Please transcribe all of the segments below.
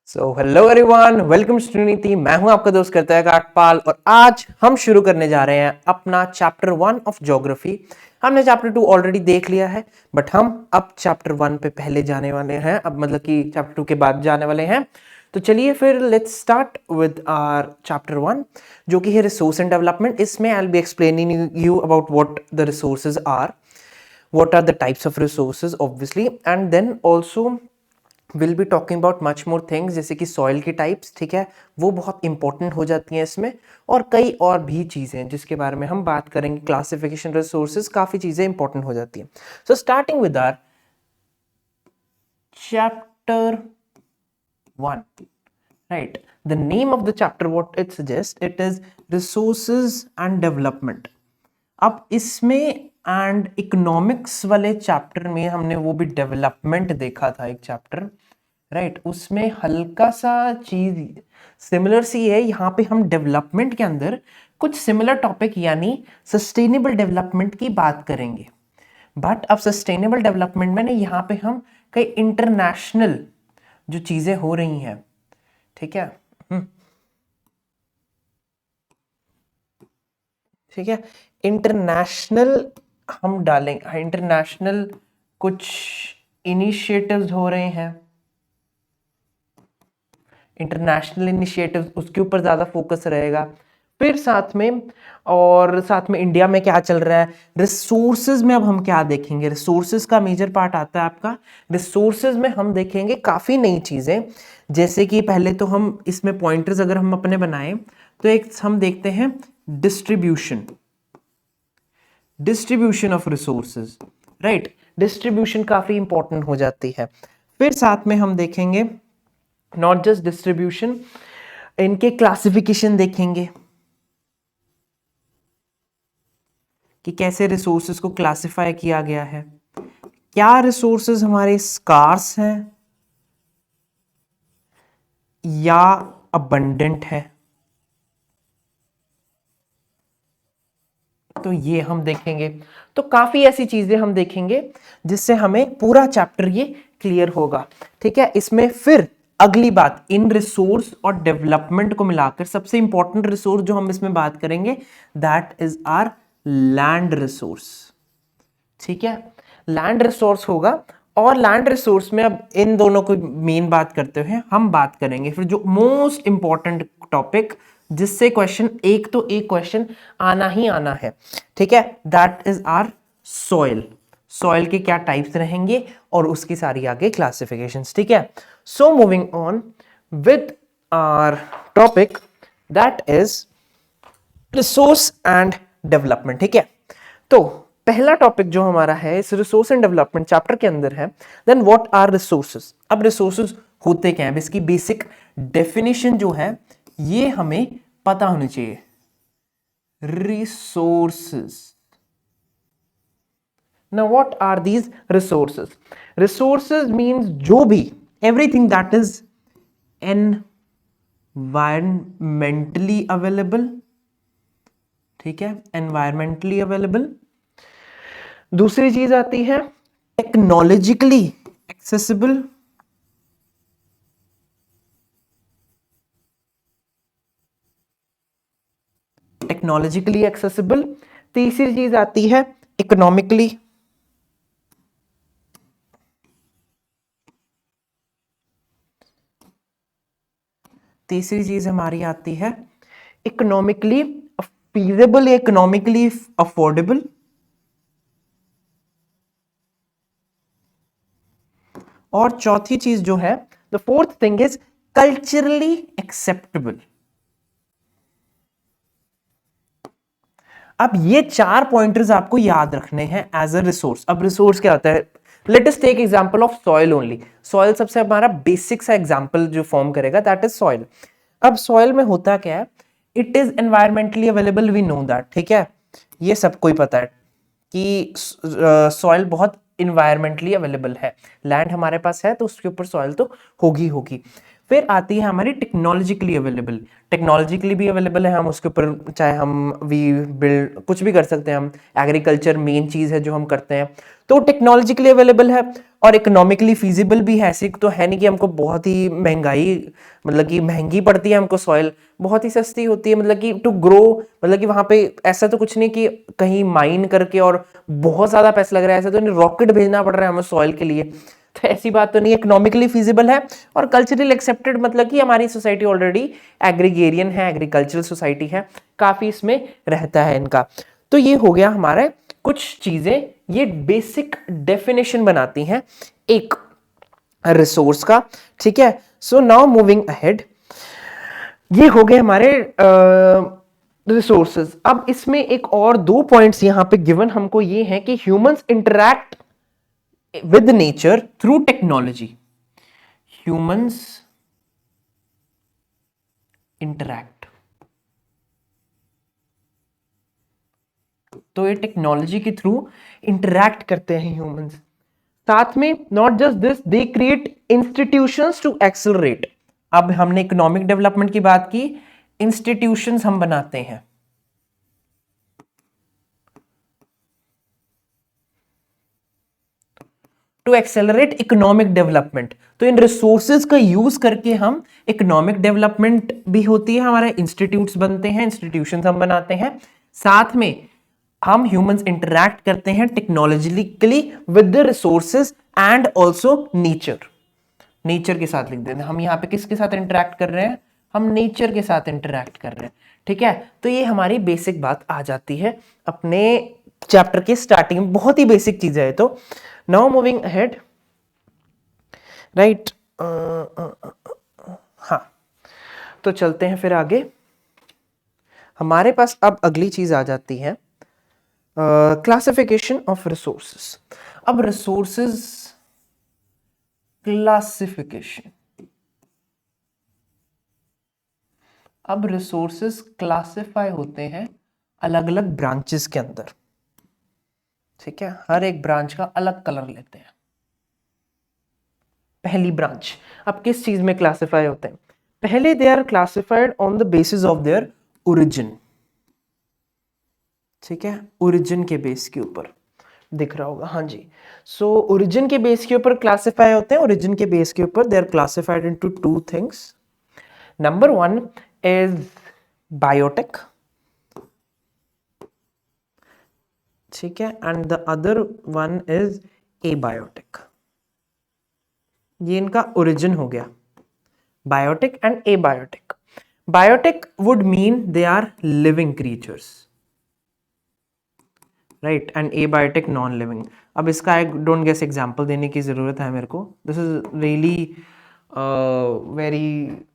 So hello everyone, welcome student. मैं हूं आपका दोस्त करता है काटपाल और आज हम शुरू करने जा रहे हैं अपना चैप्टर 1 ऑफ ज्योग्राफी। हमने चैप्टर 2 ऑलरेडी देख लिया है, बट हम अब चैप्टर 1 पे पहले जाने वाले हैं, अब मतलब कि चैप्टर 2 के बाद जाने वाले हैं। तो चलिए फिर let's start with our chapter 1 जो कि है रिसोर्स एंड डेवलपमेंट। इसमें I will be explaining you about what the resources are, what are the types of resources obviously, and then also will be talking about much more things जैसे कि soil की types, ठीक है, वो बहुत important हो जाती हैं इसमें, और कई और भी चीज़ें जिसके बारे में हम बात करेंगे। क्लासिफिकेशन रिसोर्सेज, काफ़ी चीज़ें इंपॉर्टेंट हो जाती हैं। So starting with our chapter 1, right, the name of the chapter what it suggest, it is resources and development. अब इसमें एंड इकोनॉमिक्स वाले चैप्टर में हमने वो भी डेवलपमेंट देखा था एक चैप्टर, राइट, उसमें हल्का सा चीज सिमिलर सी है। यहाँ पे हम डेवलपमेंट के अंदर कुछ सिमिलर टॉपिक यानी सस्टेनेबल डेवलपमेंट की बात करेंगे। बट अब सस्टेनेबल डेवलपमेंट में यहाँ पे हम कई इंटरनेशनल जो चीजें हो रही हैं, ठीक है, ठीक है, इंटरनेशनल हम डालेंगे, इंटरनेशनल कुछ इनिशिएटिव्स हो रहे हैं, इंटरनेशनल इनिशिएटिव्स, उसके ऊपर ज़्यादा फोकस रहेगा। फिर साथ में इंडिया में क्या चल रहा है, रिसोर्सेज में अब हम क्या देखेंगे, रिसोर्सेज का मेजर पार्ट आता है आपका। रिसोर्सेज में हम देखेंगे काफ़ी नई चीज़ें, जैसे कि पहले तो हम इसमें पॉइंटर्स अगर हम अपने बनाएं तो एक हम देखते हैं distribution of resources, right, distribution काफ़ी इंपॉर्टेंट हो जाती है। फिर साथ में हम देखेंगे नॉट जस्ट डिस्ट्रीब्यूशन, इनके क्लासिफिकेशन देखेंगे कि कैसे रिसोर्सेज को क्लासिफाई किया गया है, क्या रिसोर्सेज हमारे स्कार्स हैं या अबंडेंट है, तो ये हम देखेंगे। तो काफी ऐसी चीजें हम देखेंगे जिससे हमें पूरा चैप्टर ये क्लियर होगा, ठीक है। इसमें फिर अगली बात, इन रिसोर्स और डेवलपमेंट को मिलाकर सबसे इंपॉर्टेंट रिसोर्स जो हम इसमें बात करेंगे that is our land resource, ठीक है, लैंड रिसोर्स होगा। और लैंड रिसोर्स में अब इन दोनों को मेन बात करते हुए हम बात करेंगे फिर जो मोस्ट इंपॉर्टेंट टॉपिक जिससे क्वेश्चन एक तो एक क्वेश्चन आना ही आना है, ठीक है, that is our soil. Soil के क्या टाइप्स रहेंगे और उसकी सारी आगे क्लासिफिकेशंस, ठीक है। So moving on with our topic that is resource and development, ठीक है। तो पहला टॉपिक जो हमारा है इस रिसोर्स एंड डेवलपमेंट चैप्टर के अंदर है, देन व्हाट आर रिसोर्सेज। अब रिसोर्सेज होते क्या हैं, इसकी बेसिक डेफिनेशन जो है ये हमें पता होनी चाहिए। Resources, now what are these resources? Resources means जो भी everything that is environmentally available, ठीक है, एनवायरमेंटली अवेलेबल। दूसरी चीज आती है टेक्नोलॉजिकली एक्सेसिबल, टेक्नोलॉजिकली एक्सेसिबल। तीसरी चीज आती है इकोनॉमिकली, तीसरी चीज हमारी आती है इकोनॉमिकली फीजिबल या इकोनॉमिकली अफोर्डेबल। और चौथी चीज जो है the fourth thing is culturally acceptable. अब ये चार पॉइंटर्स आपको याद रखने हैं एज अ रिसोर्स। अब रिसोर्स क्या होता है, let us take example of soil only. Soil सबसे हमारा बेसिक सा एग्जांपल जो फॉर्म करेगा दैट इज सॉइल। अब सॉइल में होता क्या है, it is environmentally available, we know that, ठीक है, ये सबको ही पता है कि सॉइल बहुत इन्वायरमेंटली अवेलेबल है। लैंड हमारे पास है तो उसके ऊपर सॉइल तो होगी होगी। फिर आती है हमारी टेक्नोलॉजिकली अवेलेबल। टेक्नोलॉजिकली भी अवेलेबल है, हम उसके ऊपर चाहे हम वी बिल्ड कुछ भी कर सकते हैं हम। एग्रीकल्चर मेन चीज़ है जो हम करते हैं, तो टेक्नोलॉजिकली अवेलेबल है। और इकोनॉमिकली फीजिबल भी है, ऐसी तो है नहीं कि हमको बहुत ही महंगाई, मतलब कि महंगी पड़ती है हमको सॉइल, बहुत ही सस्ती होती है, मतलब कि टू ग्रो, मतलब कि वहाँ पे ऐसा तो कुछ नहीं कि कहीं माइन करके और बहुत ज़्यादा पैसा लग रहा है, ऐसा तो नहीं रॉकेट भेजना पड़ रहा है हमें सॉइल के लिए, तो ऐसी बात तो नहीं। इकोनॉमिकली फीजिबल है और कल्चरली एक्सेप्टेड, मतलब कि हमारी सोसाइटी ऑलरेडी एग्रीगेरियन है, एग्रीकल्चरल सोसाइटी है, काफ़ी इसमें रहता है इनका। तो ये हो गया हमारे कुछ चीज़ें, ये बेसिक डेफिनेशन बनाती हैं एक रिसोर्स का, ठीक है। सो नाउ मूविंग अहेड, ये हो गए हमारे रिसोर्सेज। अब इसमें एक और दो पॉइंट्स यहां पे गिवन हमको ये हैं कि humans interact with nature through technology. Humans interact, तो ये टेक्नोलॉजी के थ्रू इंटरैक्ट करते हैं ह्यूमंस। साथ में not just this, they create institutions to accelerate. अब हमने इकोनॉमिक डेवलपमेंट की बात की, इंस्टीट्यूशंस हम बनाते हैं टू एक्सेलरेट इकोनॉमिक डेवलपमेंट। तो इन रिसोर्सेज का यूज करके हम इकोनॉमिक डेवलपमेंट भी होती है, हमारे इंस्टीट्यूट्स बनते हैं, इंस्टीट्यूशंस हम बनाते हैं। साथ में हम ह्यूमंस इंटरैक्ट करते हैं technologically with the resources and also nature. Nature के साथ लिख देते हैं हम, यहाँ पे किसके साथ इंटरैक्ट कर रहे हैं, हम नेचर के साथ इंटरैक्ट कर रहे हैं, ठीक है। तो ये हमारी बेसिक बात आ जाती है अपने चैप्टर के स्टार्टिंग में, बहुत ही बेसिक चीज है। तो नाउ मूविंग अहेड, राइट, हाँ, तो चलते हैं फिर आगे। हमारे पास अब अगली चीज आ जाती है क्लासिफिकेशन ऑफ रिसोर्सेस। अब रिसोर्सेस क्लासिफिकेशन, अब रिसोर्सेस क्लासिफाई होते हैं अलग अलग ब्रांचेस के अंदर, ठीक है। हर एक ब्रांच का अलग कलर लेते हैं। पहली ब्रांच, अब किस चीज में क्लासिफाई होते हैं, पहले they are classified on the basis of their origin, ठीक है। ओरिजिन के बेस के ऊपर दिख रहा होगा, हाँ जी। सो ओरिजिन के बेस के ऊपर क्लासिफाई होते हैं। ओरिजिन के बेस के ऊपर they are classified into two things. Number one is biotic, ठीक है, and the other one is abiotic. ये इनका ओरिजिन हो गया, biotic and abiotic. Biotic would mean they are living creatures, right, and abiotic non living. अब इसका I don't guess example देने की जरूरत है मेरे को, this is really very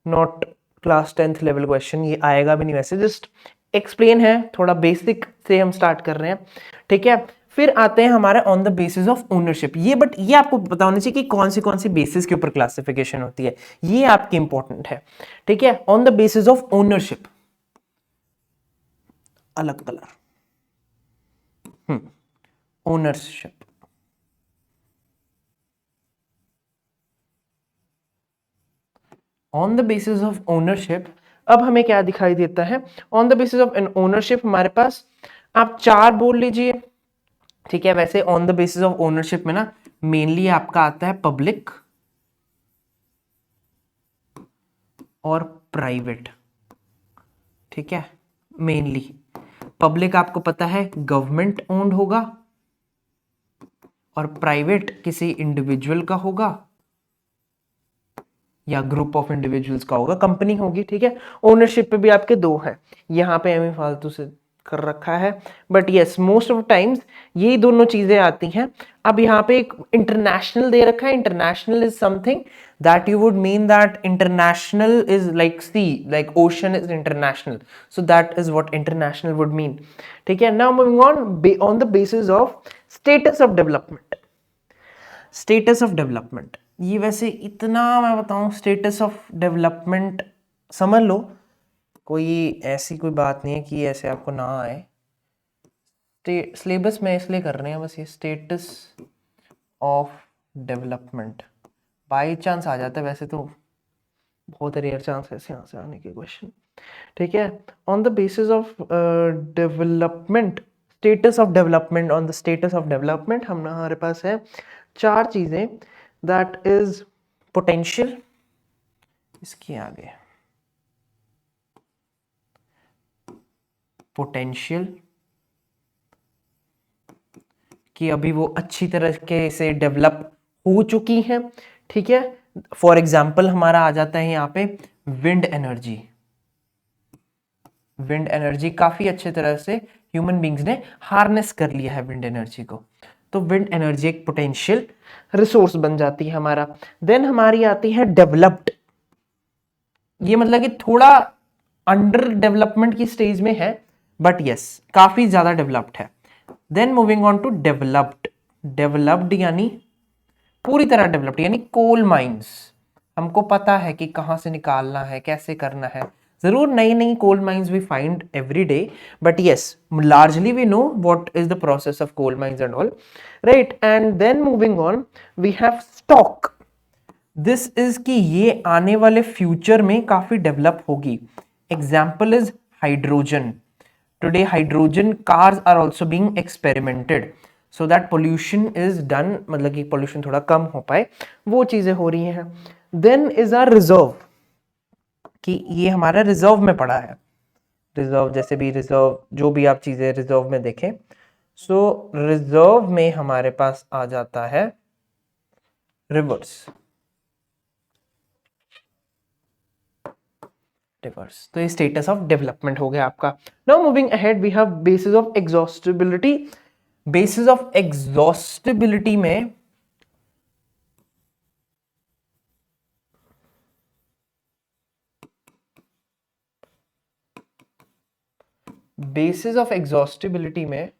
not class 10th level question, ये आएगा भी नहीं वैसे, जस्ट एक्सप्लेन है, थोड़ा बेसिक से हम स्टार्ट कर रहे हैं, ठीक है। फिर आते हैं हमारे on the basis of ownership. ये बट ये आपको पता होना चाहिए कि कौन सी बेसिस के ऊपर क्लासिफिकेशन होती है, ये आपकी इंपॉर्टेंट है, ठीक है। On the basis of ownership, अलग colour, ownership, on the basis of ownership. अब हमें क्या दिखाई देता है on the basis of an ownership, हमारे पास आप चार बोल लीजिए, ठीक है। वैसे on the basis of ownership में ना मेनली आपका आता है पब्लिक और प्राइवेट, ठीक है। मेनली पब्लिक आपको पता है गवर्नमेंट ओन्ड होगा, और प्राइवेट किसी इंडिविजुअल का होगा या ग्रुप ऑफ इंडिविजुअल्स का होगा, कंपनी होगी, ठीक है। ओनरशिप पे भी आपके दो हैं, यहाँ पे हमें फालतू से कर रखा है, but yes most of times यही दोनों चीजें आती हैं। अब यहाँ पे एक इंटरनेशनल दे रखा है, international is something that you would mean that international is like sea, like ocean is international, so that is what international would mean, ठीक है। Now moving on the basis of status of development. Status of development, ये वैसे इतना मैं बताऊं, status of development समझ लो, कोई ऐसी कोई बात नहीं है कि ऐसे आपको ना आए। सिलेबस में इसलिए कर रहे हैं बस, ये status of development by chance आ जाता है, वैसे तो बहुत रेयर चांस है यहाँ से आने के क्वेश्चन, ठीक है। On the basis of development, status of development, on the status of development हमारे पास है चार चीजें, दैट इज पोटेंशियल, इसके आगे पोटेंशियल कि अभी वो अच्छी तरीके से डेवलप हो चुकी हैं, ठीक है। फॉर एग्जाम्पल हमारा आ जाता है यहाँ पे विंड एनर्जी। विंड एनर्जी काफी अच्छे तरह से ह्यूमन बींग्स ने हार्नेस कर लिया है विंड एनर्जी को, तो विंड एनर्जी एक पोटेंशियल रिसोर्स बन जाती है हमारा। देन हमारी आती है डेवलप्ड, ये मतलब कि थोड़ा अंडर डेवलपमेंट की स्टेज में है, बट यस काफी ज्यादा डेवलप्ड है। Then moving on to developed, developed यानी पूरी तरह डेवलप्ड, यानी कोल माइंस, हमको पता है कि कहां से निकालना है, कैसे करना है। जरूर नई नई coal mines we find every day, but yes largely we know what is the process of coal mines and all, right. And then moving on we have stock, this is कि ये आने वाले फ्यूचर में काफी develop होगी। Example is hydrogen, today hydrogen cars are also being experimented so that pollution is done, मतलब कि pollution थोड़ा कम हो पाए, वो चीजें हो रही हैं। देन इज आर रिजर्व, कि ये हमारा रिजर्व में पड़ा है। रिजर्व जैसे भी रिजर्व, जो भी आप चीजें रिजर्व में देखें, सो रिजर्व में हमारे पास आ जाता है रिवर्स, रिवर्स। तो ये स्टेटस ऑफ डेवलपमेंट हो गया आपका। Now moving ahead we have basis of exhaustibility. Basis of exhaustibility में बेसिस ऑफ एग्जॉस्टिबिलिटी में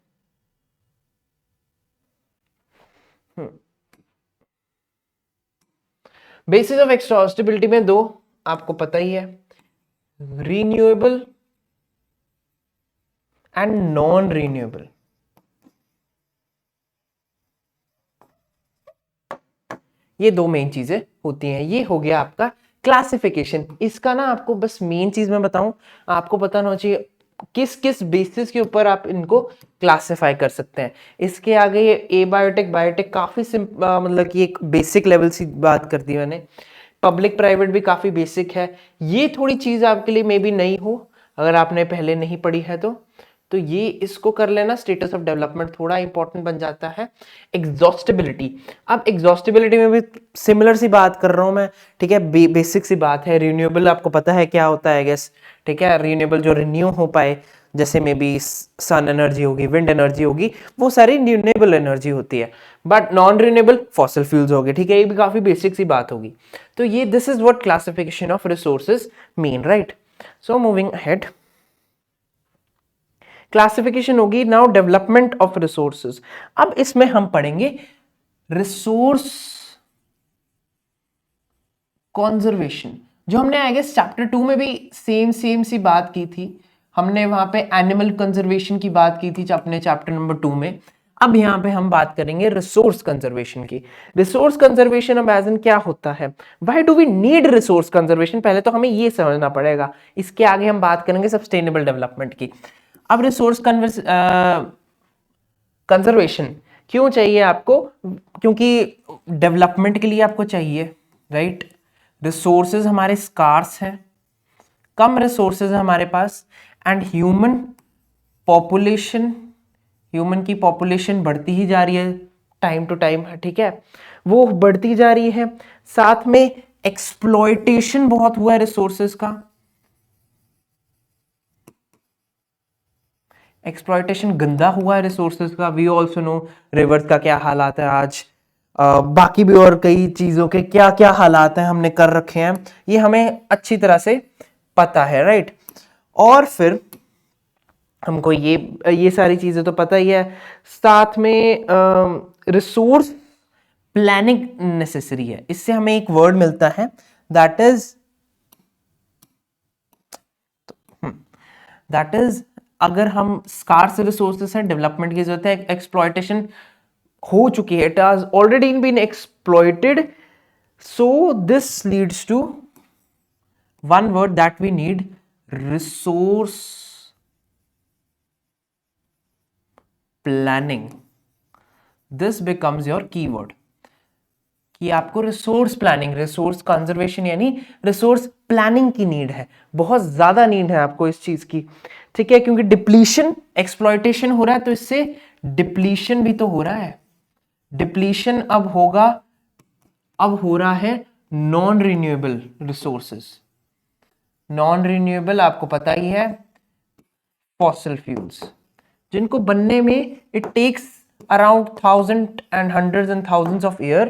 बेसिस ऑफ एग्जॉस्टिबिलिटी में दो आपको पता ही है, रीन्यूएबल एंड नॉन रीन्यूएबल। ये दो मेन चीजें होती हैं। ये हो गया आपका क्लासिफिकेशन। इसका ना आपको बस मेन चीज मैं बताऊं, आपको पता होना चाहिए किस किस बेसिस के ऊपर आप इनको क्लासिफाई कर सकते हैं। इसके आगे ये ए बायोटेक, बायोटेक काफी मतलब कि एक बेसिक लेवल से बात कर दी मैंने। पब्लिक प्राइवेट भी काफी बेसिक है। ये थोड़ी चीज आपके लिए मे बी नई हो, अगर आपने पहले नहीं पढ़ी है तो ये इसको कर लेना। स्टेटस ऑफ डेवलपमेंट थोड़ा इंपॉर्टेंट बन जाता है। एग्जॉस्टिबिलिटी, अब एग्जॉस्टिबिलिटी में भी सिमिलर सी बात कर रहा हूं मैं, ठीक है। बेसिक सी बात है। रिन्यूएबल आपको पता है क्या होता है, गैस, ठीक है। रिन्यूएबल जो रिन्यू हो पाए, जैसे मे बी सन एनर्जी होगी, विंड एनर्जी होगी, वो सारी रिन्यूएबल एनर्जी होती है। But non renewable fossil fuels हो गए, ठीक है। ये भी काफी बेसिक सी बात होगी। तो ये this is what classification of resources mean, right. So moving ahead, classification होगी नाउ डेवलपमेंट ऑफ रिसोर्सेज। अब इसमें हम पढ़ेंगे रिसोर्स कंजर्वेशन, जो हमने आई गेस चैप्टर 2 में भी सेम सी बात की थी। हमने वहां पे एनिमल कंजर्वेशन की बात की थी अपने चैप्टर नंबर 2 में। अब यहां पे हम बात करेंगे रिसोर्स कंजर्वेशन की। रिसोर्स कंजर्वेशन अब एज इन क्या होता है, why do we need resource conservation, पहले तो हमें ये समझना पड़ेगा। इसके आगे हम बात करेंगे सस्टेनेबल डेवलपमेंट की। अब रिसोर्स कंजर्वेशन क्यों चाहिए आपको, क्योंकि डेवलपमेंट के लिए आपको चाहिए, राइट। रिसोर्सेज हमारे स्कार्स हैं, कम रिसोर्सेज है हमारे पास, एंड ह्यूमन पॉपुलेशन, ह्यूमन की पॉपुलेशन बढ़ती ही जा रही है टाइम टू टाइम, ठीक है, वो बढ़ती जा रही है। साथ में एक्सप्लॉयटेशन बहुत हुआ है रिसोर्सेज का, एक्सप्लॉयटेशन गंदा हुआ है रिसोर्सेज का। वी ऑल्सो नो रिवर्स का क्या हालात है आज, बाकी भी और कई चीजों के क्या क्या हालात हैं हमने कर रखे हैं, ये हमें अच्छी तरह से पता है, राइट। और फिर हमको ये सारी चीजें तो पता ही है। साथ में रिसोर्स प्लानिंग नेसेसरी है। इससे हमें एक वर्ड मिलता है, दैट इज अगर हम स्कार्स रिसोर्सेस हैं, डेवलपमेंट की जरूरत है, एक्सप्लॉयटेशन हो चुकी है, it has already been exploited, so this leads to one word that we need, resource planning. This becomes your keyword कि आपको रिसोर्स प्लानिंग, रिसोर्स कंजर्वेशन यानी रिसोर्स प्लानिंग की नीड है, बहुत ज्यादा नीड है आपको इस चीज की, ठीक है, क्योंकि डिप्लीशन एक्सप्लॉयटेशन हो रहा है तो इससे डिप्लीशन भी तो हो रहा है। डिप्लीशन अब होगा, अब हो रहा है non renewable resources. Non renewable आपको पता ही है, फॉसिल फ्यूल्स, जिनको बनने में it takes around 1000 and hundreds and thousands of year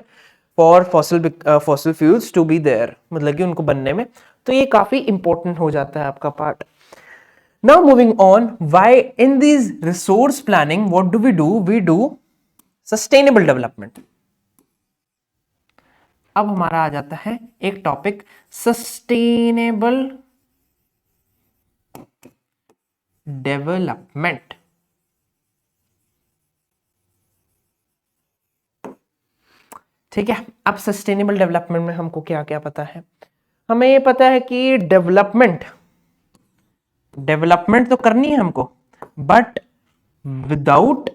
for fossil fuels to be there, मतलब कि उनको बनने में, तो ये काफी इंपॉर्टेंट हो जाता है आपका part. Now moving on, why in this resource planning what do? We do sustainable development. अब हमारा आ जाता है एक टॉपिक, सस्टेनेबल डेवलपमेंट। ठीक है, अब सस्टेनेबल डेवलपमेंट में हमको क्या क्या पता है? हमें ये पता है कि डेवलपमेंट तो करनी है हमको, but without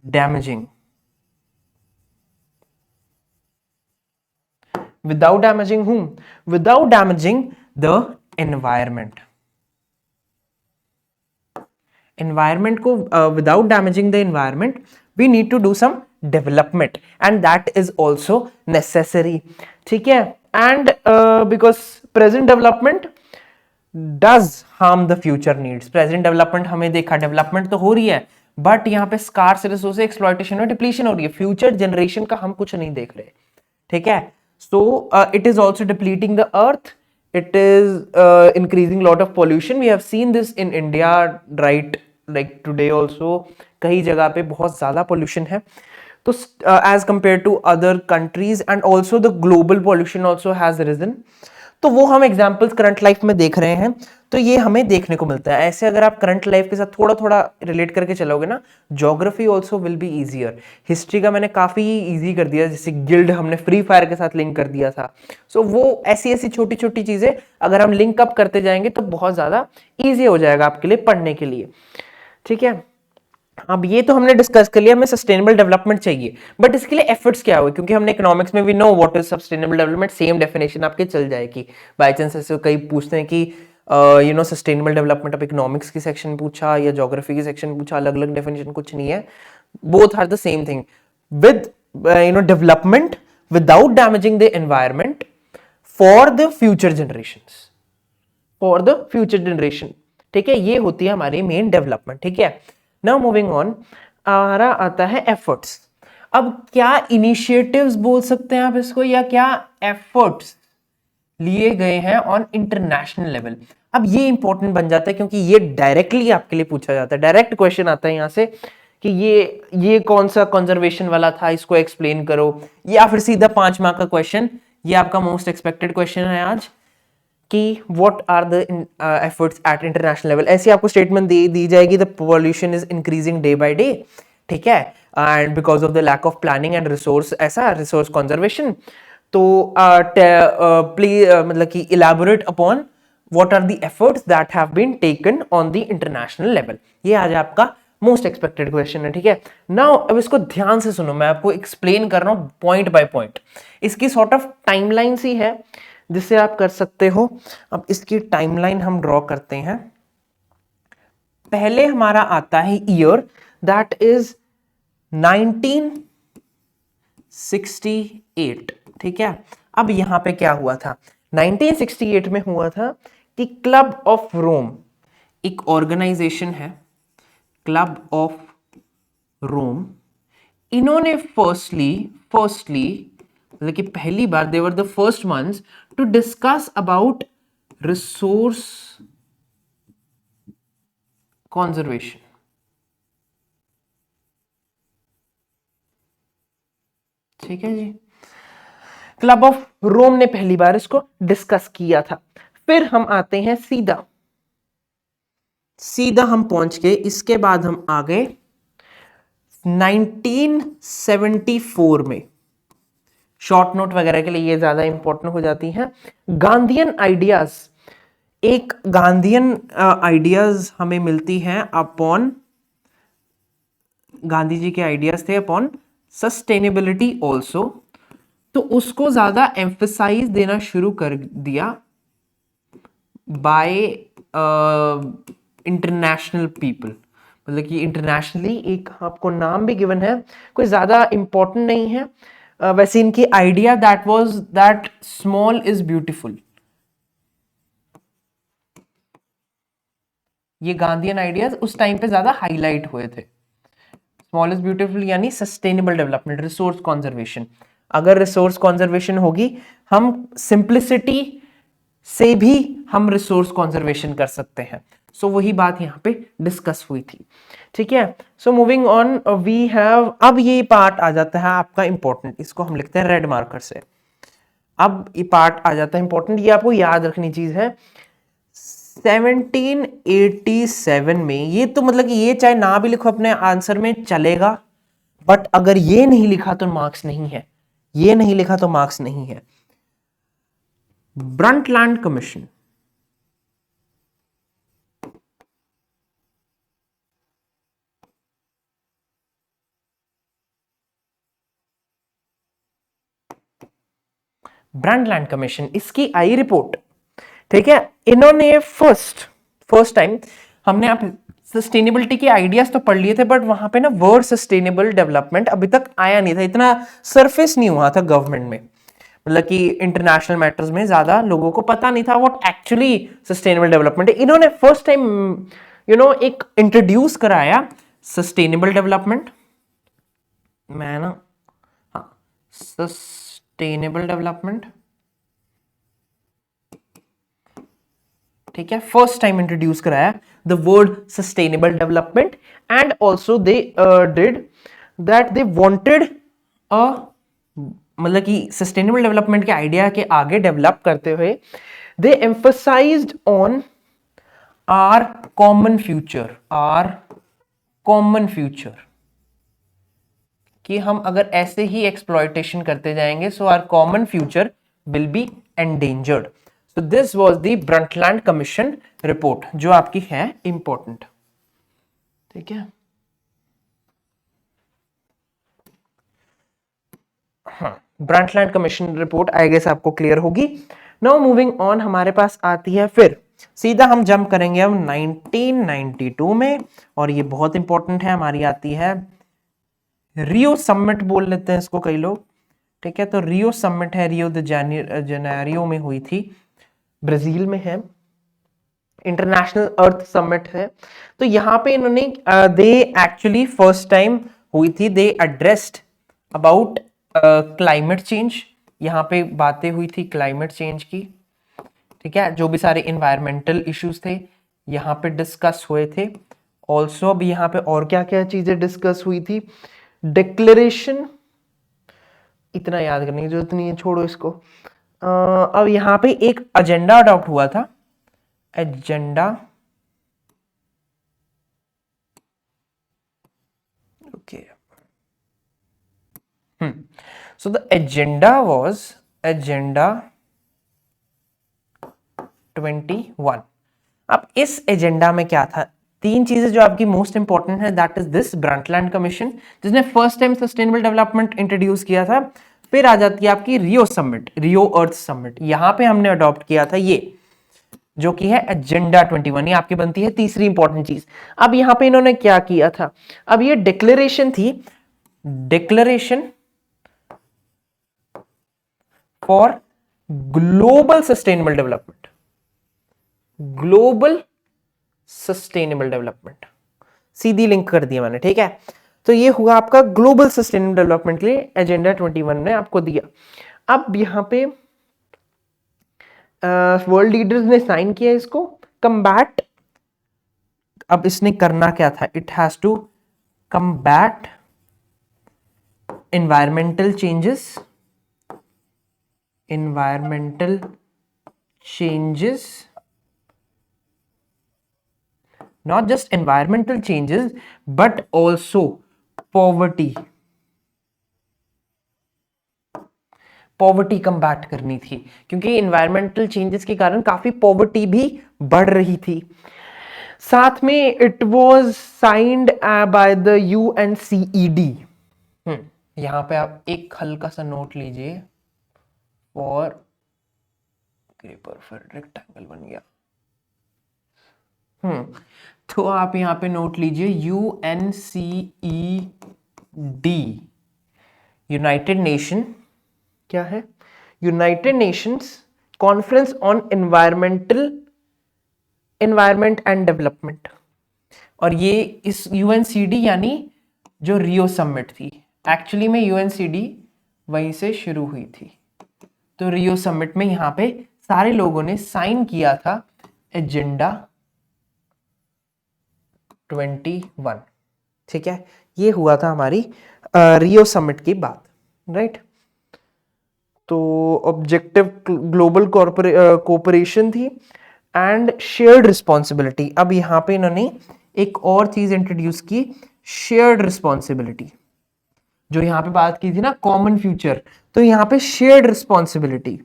damaging, whom? Without damaging the environment. Environment को without damaging the environment, we need to do some development, and that is also necessary. ठीक है, and because present development does harm the future needs. Present development हमें देखा, development तो हो रही है, but यहाँ पे स्कार्स रिसोर्स एक्सप्लॉयटेशन और डिप्लीशन हो रही है, फ्यूचर जनरेशन का हम कुछ नहीं देख रहे। ठीक है, so it is also depleting the earth, it is increasing lot of pollution. We have seen this in India, right, like today also कई जगह पे बहुत ज़्यादा pollution है, तो as compared to other countries, and also the global pollution also has risen. तो वो हम एग्जाम्पल्स करंट लाइफ में देख रहे हैं, तो ये हमें देखने को मिलता है। ऐसे अगर आप करंट लाइफ के साथ थोड़ा थोड़ा रिलेट करके चलोगे ना, geography also will be easier. History का मैंने काफी इजी कर दिया, जैसे गिल्ड हमने फ्री फायर के साथ लिंक कर दिया था। सो वो ऐसी ऐसी छोटी छोटी चीजें अगर हम लिंक अप करते जाएंगे तो बहुत ज्यादा ईजी हो जाएगा आपके लिए पढ़ने के लिए। ठीक है, अब ये तो हमने डिस्कस कर लिया, हमें सस्टेनेबल डेवलपमेंट चाहिए, बट इसके लिए एफर्ट्स क्या हुए? क्योंकि हमने इकोनॉमिक्स में we know what is sustainable development, same definition आपके चल जाएगी। बाय चांस ऐसे कई पूछते हैं कि यू नो सस्टेनेबल डेवलपमेंट, अब इकोनॉमिक्स की सेक्शन पूछा या ज्योग्राफी की सेक्शन पूछा, अलग अलग डेफिनेशन कुछ नहीं है, both are the same thing, with you know development without damaging the environment for the future generations, for the future generation. ठीक है, ये होती है हमारी मेन डेवलपमेंट। ठीक है, नाउ मूविंग ऑन, हमारा आता है एफर्ट्स। अब क्या इनिशिएटिव्स बोल सकते हैं आप इसको, या क्या एफर्ट्स लिए गए हैं ऑन इंटरनेशनल लेवल। अब ये इंपॉर्टेंट बन जाता है क्योंकि ये डायरेक्टली आपके लिए पूछा जाता है, डायरेक्ट क्वेश्चन आता है यहां से कि ये कौन सा कंजर्वेशन वाला था, इसको एक्सप्लेन करो, या फिर सीधा 5 मार्क का क्वेश्चन, ये आपका मोस्ट एक्सपेक्टेड क्वेश्चन है आज कि what are the efforts at international level. ऐसी आपको स्टेटमेंट दी जाएगी, the pollution is increasing day by day. ठीक है, and because of the lack of planning and resource, ऐसा रिसोर्स कंजर्वेशन। तो प्लीज मतलब कि elaborate upon what are the efforts that have been taken on the international level. ये आज आपका most expected question है। ठीक है, नाउ अब इसको ध्यान से सुनो, मैं आपको एक्सप्लेन कर रहा हूं पॉइंट बाय पॉइंट। इसकी सॉर्ट ऑफ टाइमलाइन सी है जिससे आप कर सकते हो। अब इसकी टाइमलाइन हम ड्रॉ करते हैं। पहले हमारा आता है ईयर, दैट इज 1968। ठीक है, अब यहां पे क्या हुआ था? 1968 में हुआ था कि क्लब ऑफ रोम, एक ऑर्गेनाइजेशन है क्लब ऑफ रोम, इन्होंने फर्स्टली मतलब कि पहली बार they were the first ones to discuss about resource conservation. ठीक है जी, क्लब ऑफ रोम ने पहली बार इसको डिस्कस किया था। फिर हम आते हैं सीधा हम पहुंच गए, इसके बाद हम आ गए 1974 में। शॉर्ट नोट वगैरह के लिए ये ज्यादा इंपॉर्टेंट हो जाती हैं। गांधीयन आइडियाज एक गांधीयन आइडियाज हमें मिलती हैं अपॉन, गांधी जी के आइडियाज थे अपॉन सस्टेनेबिलिटी ऑल्सो, तो उसको ज्यादा एम्फसाइज देना शुरू कर दिया बाय इंटरनेशनल पीपल। मतलब कि इंटरनेशनली एक आपको नाम भी गिवन है, कोई ज्यादा इंपॉर्टेंट नहीं है। वैसे इनकी idea that was that small is beautiful, ये गांधीयन आइडियाज उस टाइम पे ज्यादा हाईलाइट हुए थे। स्मॉल इज ब्यूटीफुल यानी सस्टेनेबल डेवलपमेंट, रिसोर्स कंजर्वेशन। अगर रिसोर्स कंजर्वेशन होगी, हम सिंप्लिसिटी से भी हम रिसोर्स कंजर्वेशन कर सकते हैं। सो वही बात यहाँ पे डिस्कस हुई थी। ठीक है, so moving on we have, अब ये पार्ट आ जाता है आपका इंपॉर्टेंट, इसको हम लिखते हैं रेड मार्कर से। अब ये पार्ट आ जाता है इंपॉर्टेंट, ये आपको याद रखनी चीज है। 1787 में, ये तो मतलब कि ये चाहे ना भी लिखो अपने आंसर में चलेगा, बट अगर ये नहीं लिखा तो मार्क्स नहीं है, ये नहीं लिखा तो मार्क्स नहीं है। ब्रंटलैंड कमीशन, ब्रंटलैंड कमीशन, इसकी आई रिपोर्ट। ठीक है, इन्होंने फर्स्ट टाइम, हमने आप सस्टेनेबिलिटी के आइडियाज तो पढ़ लिए थे, बट वहां पे ना वर्ड सस्टेनेबल डेवलपमेंट अभी तक आया नहीं था, इतना सरफेस नहीं हुआ था गवर्नमेंट में। मतलब कि इंटरनेशनल मैटर्स में ज्यादा लोगों को पता नहीं था व्हाट एक्चुअली सस्टेनेबल डेवलपमेंट है। इन्होंने फर्स्ट टाइम एक इंट्रोड्यूस कराया सस्टेनेबल डेवलपमेंट। मैं ना, हाँ, सस्टेनेबल डेवलपमेंट, ठीक है, फर्स्ट टाइम इंट्रोड्यूस कराया the word sustainable development. And also they did that they wanted a, मतलब कि सस्टेनेबल डेवलपमेंट के आइडिया के आगे डेवलप करते हुए they emphasized on our common future, our common future, कि हम अगर ऐसे ही एक्सप्लॉयटेशन करते जाएंगे so our common future will be endangered. So this was the Brundtland commission report, जो आपकी है इंपॉर्टेंट। ठीक है, हाँ, Brundtland commission report I guess आपको क्लियर होगी। नाउ मूविंग ऑन, हमारे पास आती है फिर सीधा हम जंप करेंगे अब 1992 में, और ये बहुत इंपॉर्टेंट है, हमारी आती है रियो समिट बोल लेते हैं इसको कई लोग। ठीक है, तो रियो समिट है, रियो द जेनेरियो में हुई थी, ब्राजील में है, इंटरनेशनल अर्थ समिट है। तो यहाँ पे इन्होंने दे एक्चुअली फर्स्ट टाइम हुई थी, दे एड्रेस्ड अबाउट क्लाइमेट चेंज, यहाँ पे बातें हुई थी क्लाइमेट चेंज की। ठीक है, जो भी सारे इन्वायरमेंटल इश्यूज थे यहाँ पे डिस्कस हुए थे। ऑल्सो अब यहाँ पे और क्या क्या चीजें डिस्कस हुई थी, डिक्लेरेशन, इतना याद करने की जरूरत नहीं है, छोड़ो इसको। अब यहाँ पे एक एजेंडा अडॉप्ट हुआ था, agenda, okay, so the agenda was agenda 21। अब इस एजेंडा में क्या था, तीन चीजें जो आपकी मोस्ट इंपॉर्टेंट है, that is this Brundtland commission जिसने first time sustainable development introduce किया था। फिर आ जाती है आपकी रियो समिट, रियो अर्थ समिट, यहां पे हमने अडॉप्ट किया था ये जो कि है एजेंडा 21, ये आपकी बनती है तीसरी इंपॉर्टेंट चीज। अब यहां पे इन्होंने क्या किया था, अब ये डिक्लेरेशन थी, declaration for global sustainable development, global sustainable development, Sidhi link कर दिया मैंने। ठीक है, तो ये हुआ आपका ग्लोबल सस्टेनेबल डेवलपमेंट के लिए एजेंडा 21 ने आपको दिया। अब यहां पे वर्ल्ड लीडर्स ने साइन किया इसको, कम्बैट, अब इसने करना क्या था, it has to combat environmental changes, environmental changes, not just environmental changes but also poverty, poverty combat करनी थी, क्योंकि इन्वायरमेंटल चेंजेस के कारण काफी पॉवर्टी भी बढ़ रही थी। साथ में it was signed by the UNCED. यहां पे आप एक हल्का सा नोट लीजिए, और परफेक्ट रेक्टेंगल बन गया। तो आप यहां पे नोट लीजिए यूएनसीईडी, यूनाइटेड नेशन, क्या है, United Nations conference on environment and development. और ये इस यूएनसीडी यानी जो रियो समिट थी, एक्चुअली में यूएनसीडी वहीं से शुरू हुई थी। तो रियो समिट में यहां पे सारे लोगों ने साइन किया था एजेंडा 21। ठीक है, ये हुआ था हमारी रियो समिट की बात, राइट। तो ऑब्जेक्टिव ग्लोबल कोऑपरेशन थी एंड शेयर्ड रिस्पॉन्सिबिलिटी। अब यहां पे इन्होंने एक और चीज इंट्रोड्यूस की, शेयर्ड रिस्पॉन्सिबिलिटी। जो यहां पे बात की थी ना कॉमन फ्यूचर, तो यहां पे शेयर्ड रिस्पॉन्सिबिलिटी,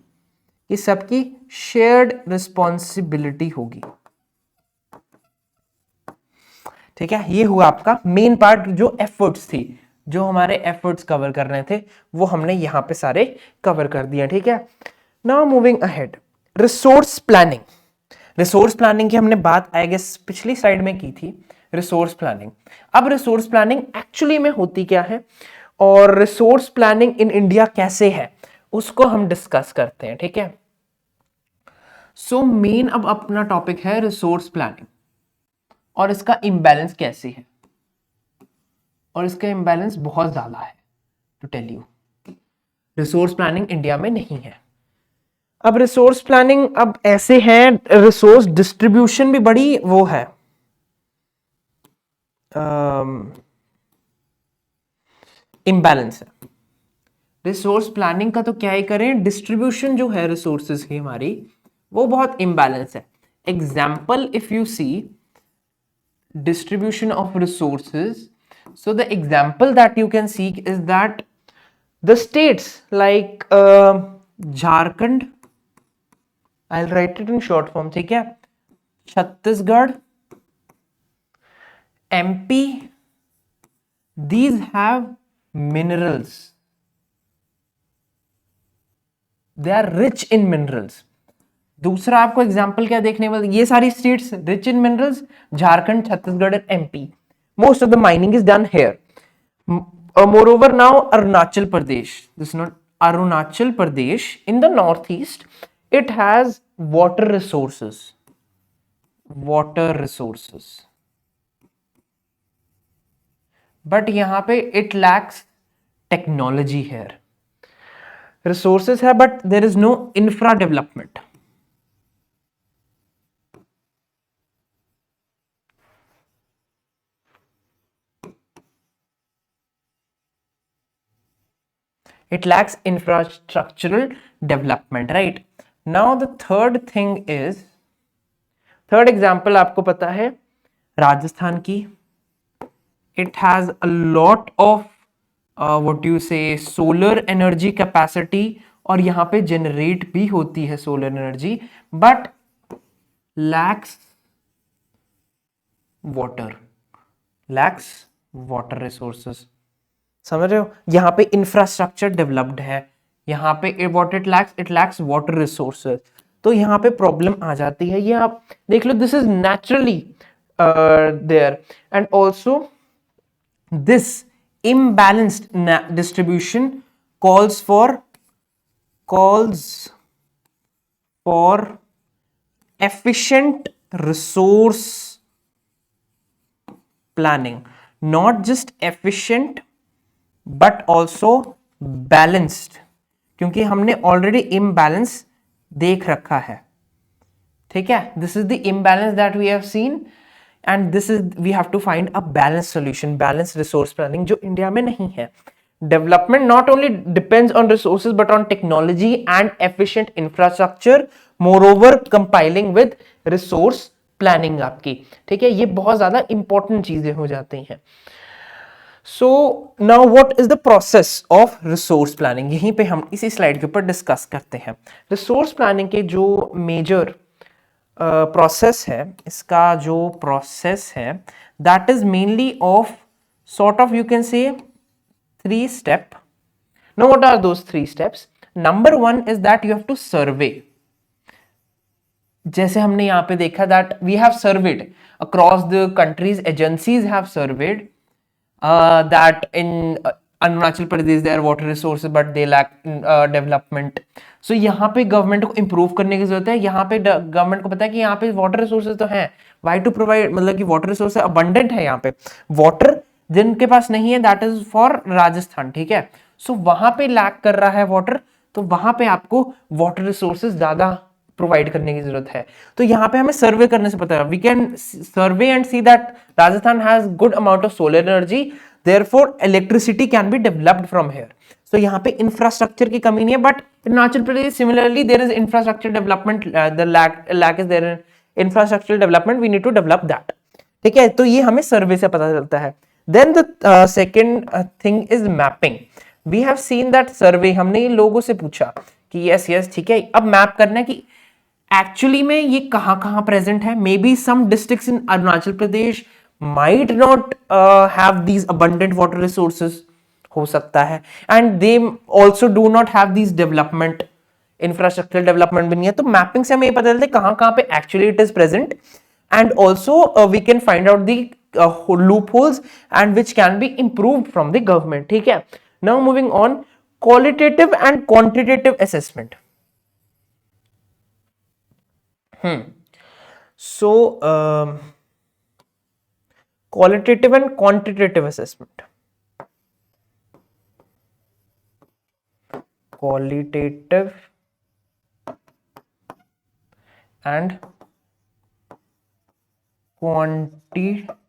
ये सबकी शेयर्ड रिस्पॉन्सिबिलिटी होगी। ठीक है, ये हुआ आपका मेन पार्ट। जो एफर्ट्स थी, जो हमारे एफर्ट्स कवर कर रहे थे, वो हमने यहां पे सारे कवर कर दिए। ठीक है, now moving ahead, resource planning. Resource planning की हमने बात आई गेस पिछली स्लाइड में की थी, रिसोर्स प्लानिंग। अब रिसोर्स प्लानिंग एक्चुअली में होती क्या है और रिसोर्स प्लानिंग इन इंडिया कैसे है, उसको हम डिस्कस करते हैं। ठीक है, सो मेन अब अपना टॉपिक है रिसोर्स प्लानिंग, और इसका इम्बैलेंस कैसे है, और इसका इम्बैलेंस बहुत ज्यादा है। To tell you, resource planning India में नहीं है। अब रिसोर्स प्लानिंग अब ऐसे है, रिसोर्स डिस्ट्रीब्यूशन भी बड़ी वो है, इम्बैलेंस है। रिसोर्स प्लानिंग का तो क्या ही करें, डिस्ट्रीब्यूशन जो है रिसोर्सेज की हमारी, वो बहुत इम्बैलेंस है। Example if you see distribution of resources, so the example that you can see is that the states like Jharkhand, I'll write it in short form, ठीक है, Chhattisgarh, MP, these have minerals, they are rich in minerals। दूसरा आपको example क्या देखने वाले, ये सारी states rich in minerals, Jharkhand, Chhattisgarh and MP, most of the mining is done here. Moreover now Arunachal Pradesh, this not Arunachal Pradesh in the north east, it has water resources, but यहां पे it lacks technology here. Resources है but there is no infra development. It lacks infrastructural development, right? Now the third thing is, third example आपको पता है राजस्थान की, it has a lot of what you say solar energy capacity, और यहाँ पे generate भी होती है solar energy, but lacks water resources। समझ रहे हो, यहां पे इंफ्रास्ट्रक्चर डेवलप्ड है, यहां पे what it lacks water resources, तो यहां पे प्रॉब्लम आ जाती है। ये आप देख लो, this is naturally there, and also this imbalanced distribution calls for efficient resource planning, not just efficient but also balanced, क्योंकि हमने ऑलरेडी इम्बैलेंस देख रखा है। ठीक है, this is the imbalance that we have seen, and this is we have to find a balance solution, balance resource planning, जो India में नहीं है। Development not only depends on resources but on technology and efficient infrastructure, moreover compiling with resource planning आपकी। ठीक है, ये बहुत ज्यादा इंपॉर्टेंट चीजें हो जाती हैं। So now what is the process of resource planning, यहीं पे हम इसी स्लाइड के ऊपर डिस्कस करते हैं। रिसोर्स प्लानिंग के जो मेजर प्रोसेस है, इसका जो प्रोसेस है that is mainly of sort of you can say 3 step. Now what are those 3 steps? Number 1 is that you have to survey. जैसे हमने यहाँ पे देखा that we have surveyed across the countries, agencies have surveyed that in Arunachal Pradesh there are water resources but they lack development. So यहाँ पे government को improve करने की जरूरत है। यहाँ पे गवर्नमेंट को पता है कि यहाँ पे वाटर रिसोर्सेज तो हैं, why to provide, मतलब कि वाटर रिसोर्सेज abundant है यहाँ पे, वाटर जिनके पास नहीं है दैट इज फॉर राजस्थान, ठीक है। सो वहां पे लैक कर रहा है वाटर, तो वहां पे आपको वाटर रिसोर्सेज ज्यादा प्रोवाइड करने की जरूरत है। तो यहाँ पे हमें सर्वे करने से पता है, we can survey and see that Rajasthan has good amount of solar energy, therefore electricity can be developed from here. So यहाँ पे इंफ्रास्ट्रक्चर की कमी नहीं है, but Arunachal Pradesh similarly there is infrastructure development, the lack is there infrastructure development, we need to develop that, ठीक है। तो ये हमें सर्वे से पता चलता है। Then the second thing is mapping. We have seen that survey, हमने लोगों से पूछा कि yes ठीक है, अब मैप करना है कि एक्चुअली में ये कहाँ प्रेजेंट है। May be some districts in Arunachal Pradesh might not have these abundant water resources, हो सकता है, and they also do not have these development, infrastructural development भी नहीं है। तो मैपिंग से हमें ये पता चलता है कहाँ पे actually it is present, and also we can find out the loopholes and which can be improved from the government, ठीक है। Now moving on, qualitative and quantitative assessment. So qualitative and quantitative assessment. Qualitative and quantitative,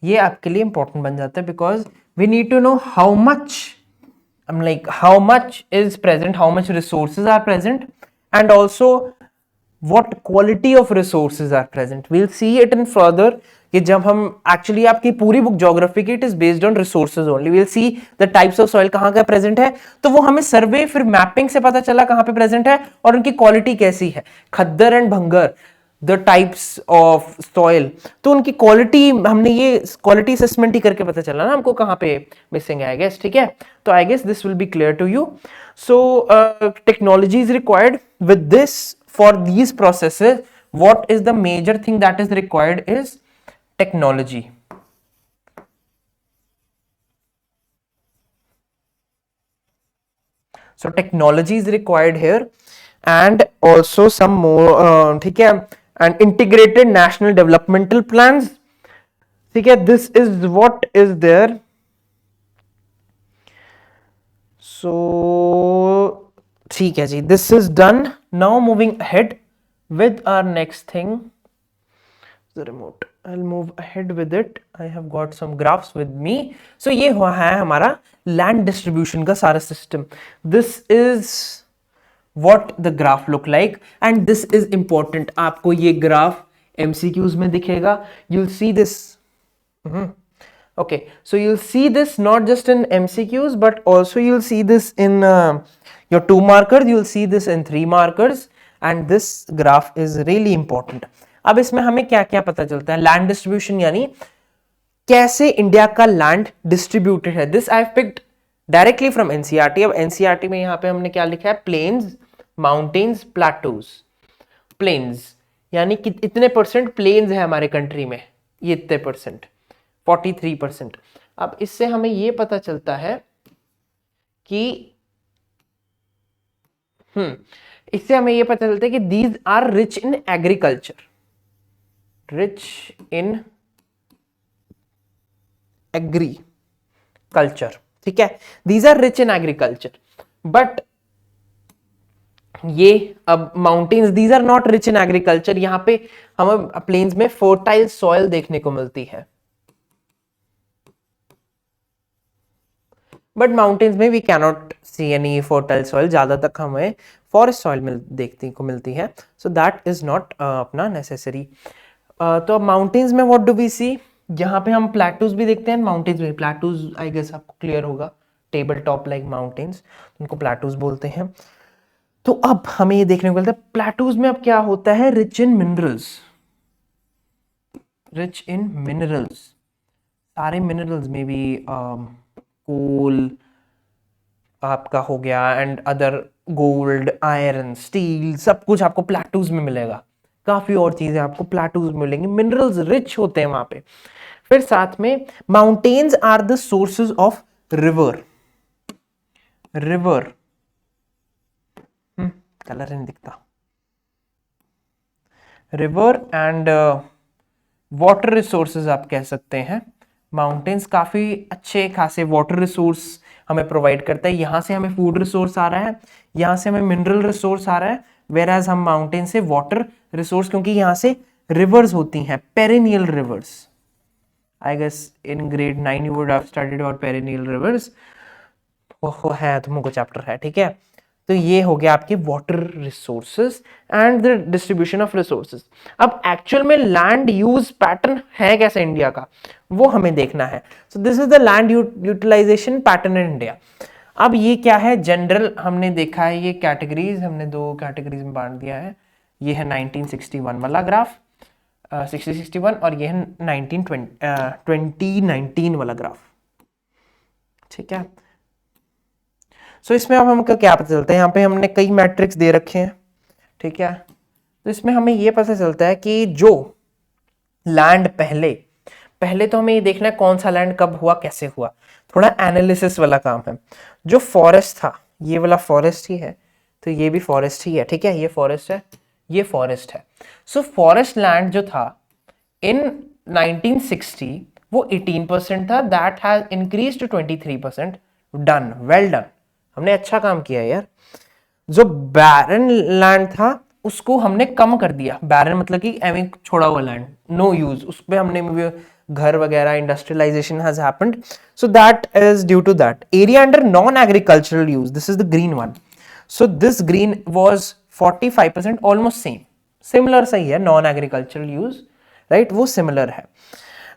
ये आपके लिए important बन जाता है, because we need to know how much, how much is present, how much resources are present, and also what quality of resources are present. We'll see it in further कि जब हम actually आपकी पूरी book geography की it is based on resources only, will see the types of soil कहाँ का present है, तो वो हमें सर्वे फिर मैपिंग से पता चला कहाँ पे प्रेजेंट है और उनकी क्वालिटी कैसी है। Khadar and Bhangar, the types of soil, तो उनकी क्वालिटी हमने ये क्वालिटी असेसमेंट ही करके पता चला ना हमको कहाँ पे मिसिंग है, आई गेस, ठीक है। तो I guess this will be clear to you. So technology is required with this for these processes. What is the major thing that is required is technology. So technology is required here, and also some more ठीक है, and integrated national developmental plans, ठीक है, this is what is there. So ठीक है जी, this is done. Now moving ahead with our next thing, the remote, I'll move ahead with it. I have got some graphs with me. So ये हुआ है हमारा land distribution का सारा system. This is what the graph look like, and this is important. आपको ये graph MCQs में दिखेगा. You'll see this. Okay, so you'll see this not just in MCQs, but also you'll see this in your 2 markers, you'll see this in 3 markers, and this graph is really important. अब इसमें हमें क्या क्या पता चलता है, land distribution यानी कैसे इंडिया का लैंड डिस्ट्रीब्यूटेड है। This I have picked directly from NCERT. अब एनसीईआरटी में यहाँ पे हमने क्या लिखा है, प्लेन्स, माउंटेन्स, प्लेटूज। प्लेन्स यानी कि इतने परसेंट प्लेन्स है हमारे कंट्री में, ये इतने परसेंट, 43%। अब इससे हमें ये पता चलता है कि इससे हमें ये पता चलता है कि these are rich in agriculture, rich in agriculture, ठीक है, these are rich in agriculture. But ये अब mountains, these are not rich in agriculture. यहां पे हमें प्लेन्स में फर्टाइल सॉइल देखने को मिलती है, बट माउंटेन्स में we cannot see any fertile soil, ज्यादा तक हमें फॉरेस्ट सॉइल देखने को मिलती है। सो दैट इज नॉट अपना नेसेसरी। तो अब माउंटेन्स में व्हाट डू वी सी, यहाँ पे हम प्लेटूज भी देखते हैं, माउंटेन्स में प्लेटूज आई गेस आपको क्लियर होगा, टेबल टॉप लाइक माउंटेन्स, उनको प्लेटूज बोलते हैं। तो अब हमें ये देखने को मिलता है प्लेटूज में अब क्या होता है, rich in minerals, rich in minerals, सारे मिनरल्स में भी कोल आपका हो गया and other gold, iron, steel, सब कुछ आपको प्लेटूज में मिलेगा। काफी और चीजें आपको प्लेटूज में मिलेंगी, मिनरल्स रिच होते हैं वहां पे। फिर साथ में mountains are the sources of river, river colour नहीं दिखता, रिवर एंड वाटर रिसोर्सेज आप कह सकते हैं। माउंटेन्स काफी अच्छे खासे वाटर रिसोर्स हमें प्रोवाइड करता है, यहां से हमें फूड रिसोर्स आ रहा है, यहां से हमें मिनरल रिसोर्स आ रहा है, वेर एज हम माउंटेन से वाटर रिसोर्स, क्योंकि यहां से रिवर्स होती हैं, perennial rivers. I guess in grade 9 you would have studied about perennial rivers, वो है तुमको चैप्टर है, ठीक है। तो ये हो गया आपके water resources and the distribution of resources. अब एक्चुअल में लैंड यूज पैटर्न है कैसे इंडिया का, वो हमें देखना है। So this is the land utilization pattern in India. अब ये क्या है, जनरल हमने देखा है, ये कैटेगरीज हमने दो कैटेगरीज में बांट दिया है। ये है 1961 वाला ग्राफ, 6061, और ये है 2019 वाला ग्राफ, ठीक है। सो इसमें अब हमको क्या पता चलता है, यहाँ पे हमने कई मैट्रिक्स दे रखे हैं, ठीक है। तो इसमें हमें ये पता चलता है कि जो लैंड पहले तो हमें ये देखना है कौन सा लैंड कब हुआ, कैसे हुआ, थोड़ा एनालिसिस वाला काम है। जो फॉरेस्ट था, ये वाला फॉरेस्ट ही है, तो ये भी फॉरेस्ट ही है, ठीक है, ये फॉरेस्ट है, ये फॉरेस्ट है। सो फॉरेस्ट लैंड जो था इन 1960 वो 18% था, that has increase to 23%। Done, well done, हमने अच्छा काम किया यार। जो बैरन लैंड था उसको हमने कम कर दिया, बैरन मतलब कि एवं छोड़ा हुआ लैंड, नो यूज, उस पे हमने घर वगैरह, industrialization has happened, so that is due to that. Area under non agricultural use, this is the green one, so this green was 45%, almost same, similar सही है, नॉन एग्रीकल्चरल यूज, राइट, वो similar है।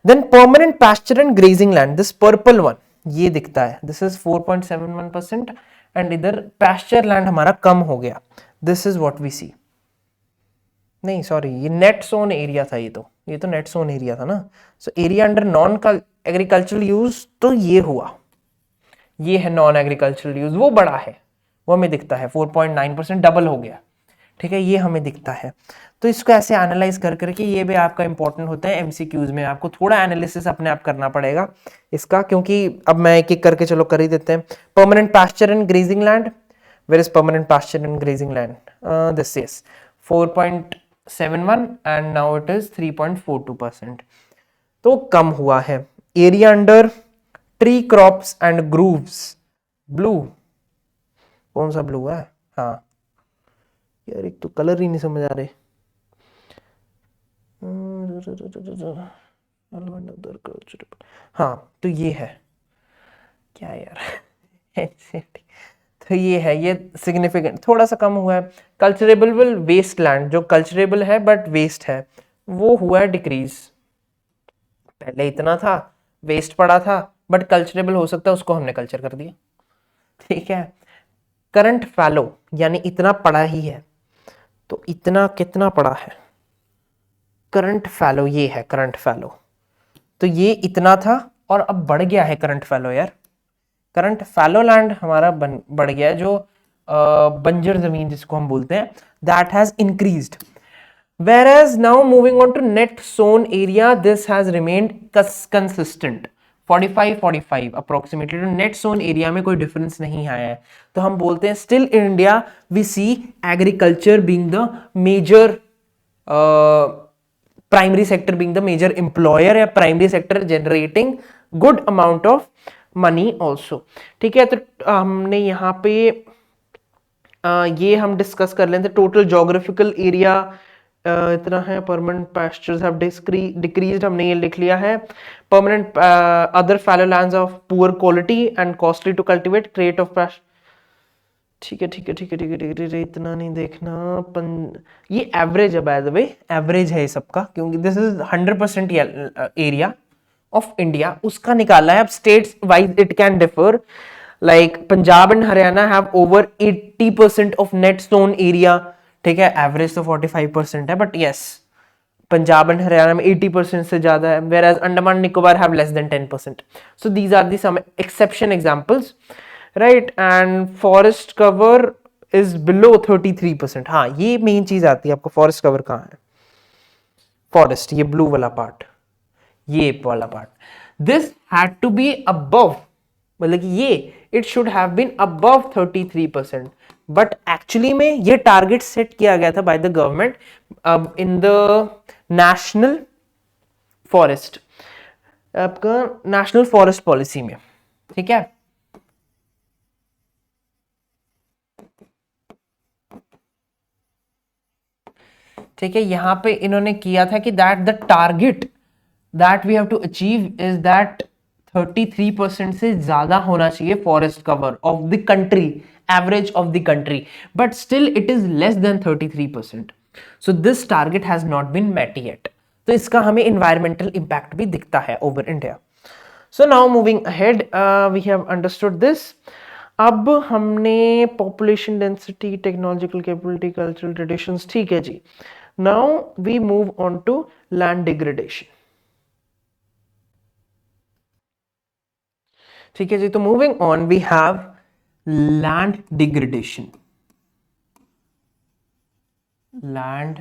Then permanent pasture and grazing land, this purple one ये दिखता है, this is 4.71%, एंड इधर pasture land हमारा कम हो गया, this is what we see. नहीं सॉरी, ये नेट सोन एरिया था, ये तो नेट सोन एरिया था ना। So area under non agricultural use, तो ये हुआ, ये है नॉन एग्रीकल्चरल यूज, वो बड़ा है, वो हमें दिखता है 4.9%, डबल हो गया, ठीक है, ये हमें दिखता है। तो इसको ऐसे एनालाइज कर करके, ये भी आपका इंपॉर्टेंट होता है एमसीक्यूज में, आपको थोड़ा एनालिसिस अपने आप करना पड़ेगा इसका, क्योंकि अब मैं एक एक करके चलो कर ही देते हैं। Permanent pasture and grazing land, where is permanent pasture and grazing land, this is 4.71 and now it is 3.42%, तो कम हुआ है। Area under tree crops and groves, blue, कौन सा ब्लू है, हाँ यार एक तो कलर ही नहीं समझ आ रहे, हाँ तो ये है क्या यार तो ये है, ये सिग्निफिकेंट थोड़ा सा कम हुआ है। कल्चरेबल वेस्ट लैंड, जो कल्चरेबल है बट वेस्ट है, वो हुआ है डिक्रीज, पहले इतना था, वेस्ट पड़ा था, बट कल्चरेबल हो सकता है, उसको हमने कल्चर कर दिया, ठीक है। करंट फैलो, यानी इतना पड़ा ही है, तो इतना कितना पड़ा है, करंट फैलो, ये है करंट फैलो, तो ये इतना था और अब बढ़ गया है करंट फैलो यार, करंट फैलो लैंड हमारा बढ़ गया है, जो बंजर जमीन जिसको हम बोलते हैं, that has increased. Whereas now moving on to net sown area, this has remained consistent 45-45 approximately, तो net sown area में कोई difference नहीं आया है, तो हम बोलते हैं still in India we see agriculture being the major primary sector, being the major employer या primary sector generating good amount of money also, ठीक है। तो हमने यहाँ पे ये हम डिस्कस कर लेते हैं, टोटल जोग्राफिकल एरिया इतना है, परमानेंट पैस्चर्स हैव डिक्रीज्ड, हमने ये लिख लिया है। Permanent other fallow lands of poor quality and costly to cultivate, rate of ठीक है ठीक है ठीक है ठीक है ठीक है ठीक है, इतना नहीं देखना। ये एवरेज है बाय द वे, एवरेज है ये सबका, क्योंकि this is 100% area of India, उसका निकाला है। अब states wise it can differ, like Punjab and Haryana have over 80% of net sown area, ठीक है। एवरेज तो 45% है, but yes Punjab and Haryana में 80% से ज्यादा है, whereas Andaman Nicobar have less than 10%। So these are the some exception examples, right. And forest cover is below 33%। हाँ ये मेन चीज आती है आपको, फॉरेस्ट कवर कहाँ है, फॉरेस्ट ये ब्लू वाला पार्ट, ये वाला part, this had to be above, मतलब कि ये it should have been above 33%, but actually में ये टारगेट सेट किया गया था by the government in the national forest, आपका नेशनल फॉरेस्ट पॉलिसी में, ठीक है। ठीक है, यहां पे इन्होंने किया था कि that the target that we have to achieve is that 33% से ज्यादा होना चाहिए forest cover of the country, average of the country, but still it is less than 33%। So this target has not been met yet. तो इसका हमें environmental impact भी दिखता है over India. So now moving ahead, we have understood this. अब हमने population density, technological capability, cultural traditions, ठीक है जी। Now we move on to land degradation, ठीक है जी। तो moving on we have land degradation, land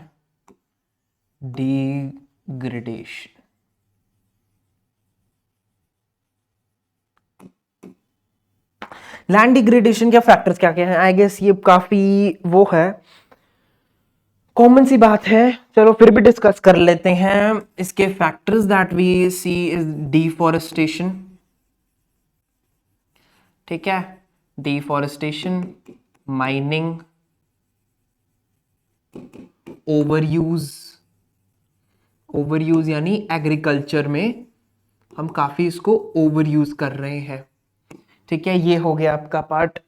degradation. Land degradation के फैक्टर्स क्या क्या हैं, आई गेस ये काफी वो है, कॉमन सी बात है, चलो फिर भी डिस्कस कर लेते हैं इसके factors. That we see is deforestation, ठीक है, डिफॉरेस्टेशन, माइनिंग, ओवरयूज, ओवरयूज यानी एग्रीकल्चर में हम काफी इसको ओवरयूज कर रहे हैं, ठीक है, ये हो गया आपका पार्ट।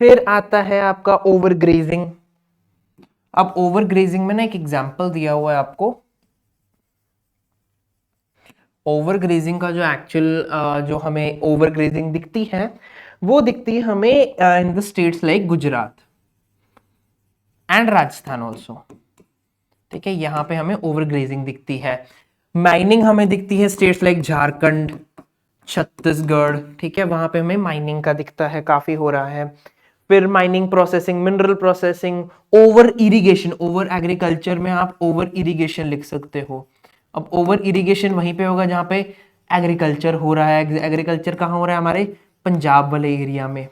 फिर आता है आपका ओवरग्रेजिंग। अब ओवरग्रेजिंग में ना एक एग्जांपल दिया हुआ है आपको। ओवरग्रेजिंग का जो एक्चुअल जो हमें ओवरग्रेजिंग दिखती है वो दिखती है हमें in the states like Gujarat and Rajasthan also, ठीक है, यहां पे हमें ओवरग्रेजिंग दिखती है। माइनिंग हमें दिखती है स्टेट्स लाइक झारखंड, छत्तीसगढ़, ठीक है, वहां पे हमें माइनिंग का दिखता है, काफी हो रहा है। फिर mining, processing, mineral processing, over irrigation, over agriculture में आप ओवर इरिगेशन लिख सकते हो। अब ओवर इरिगेशन वहीं पे होगा जहां पे एग्रीकल्चर हो रहा है। एग्रीकल्चर कहाँ हो रहा है, हमारे पंजाब वाले एरिया में,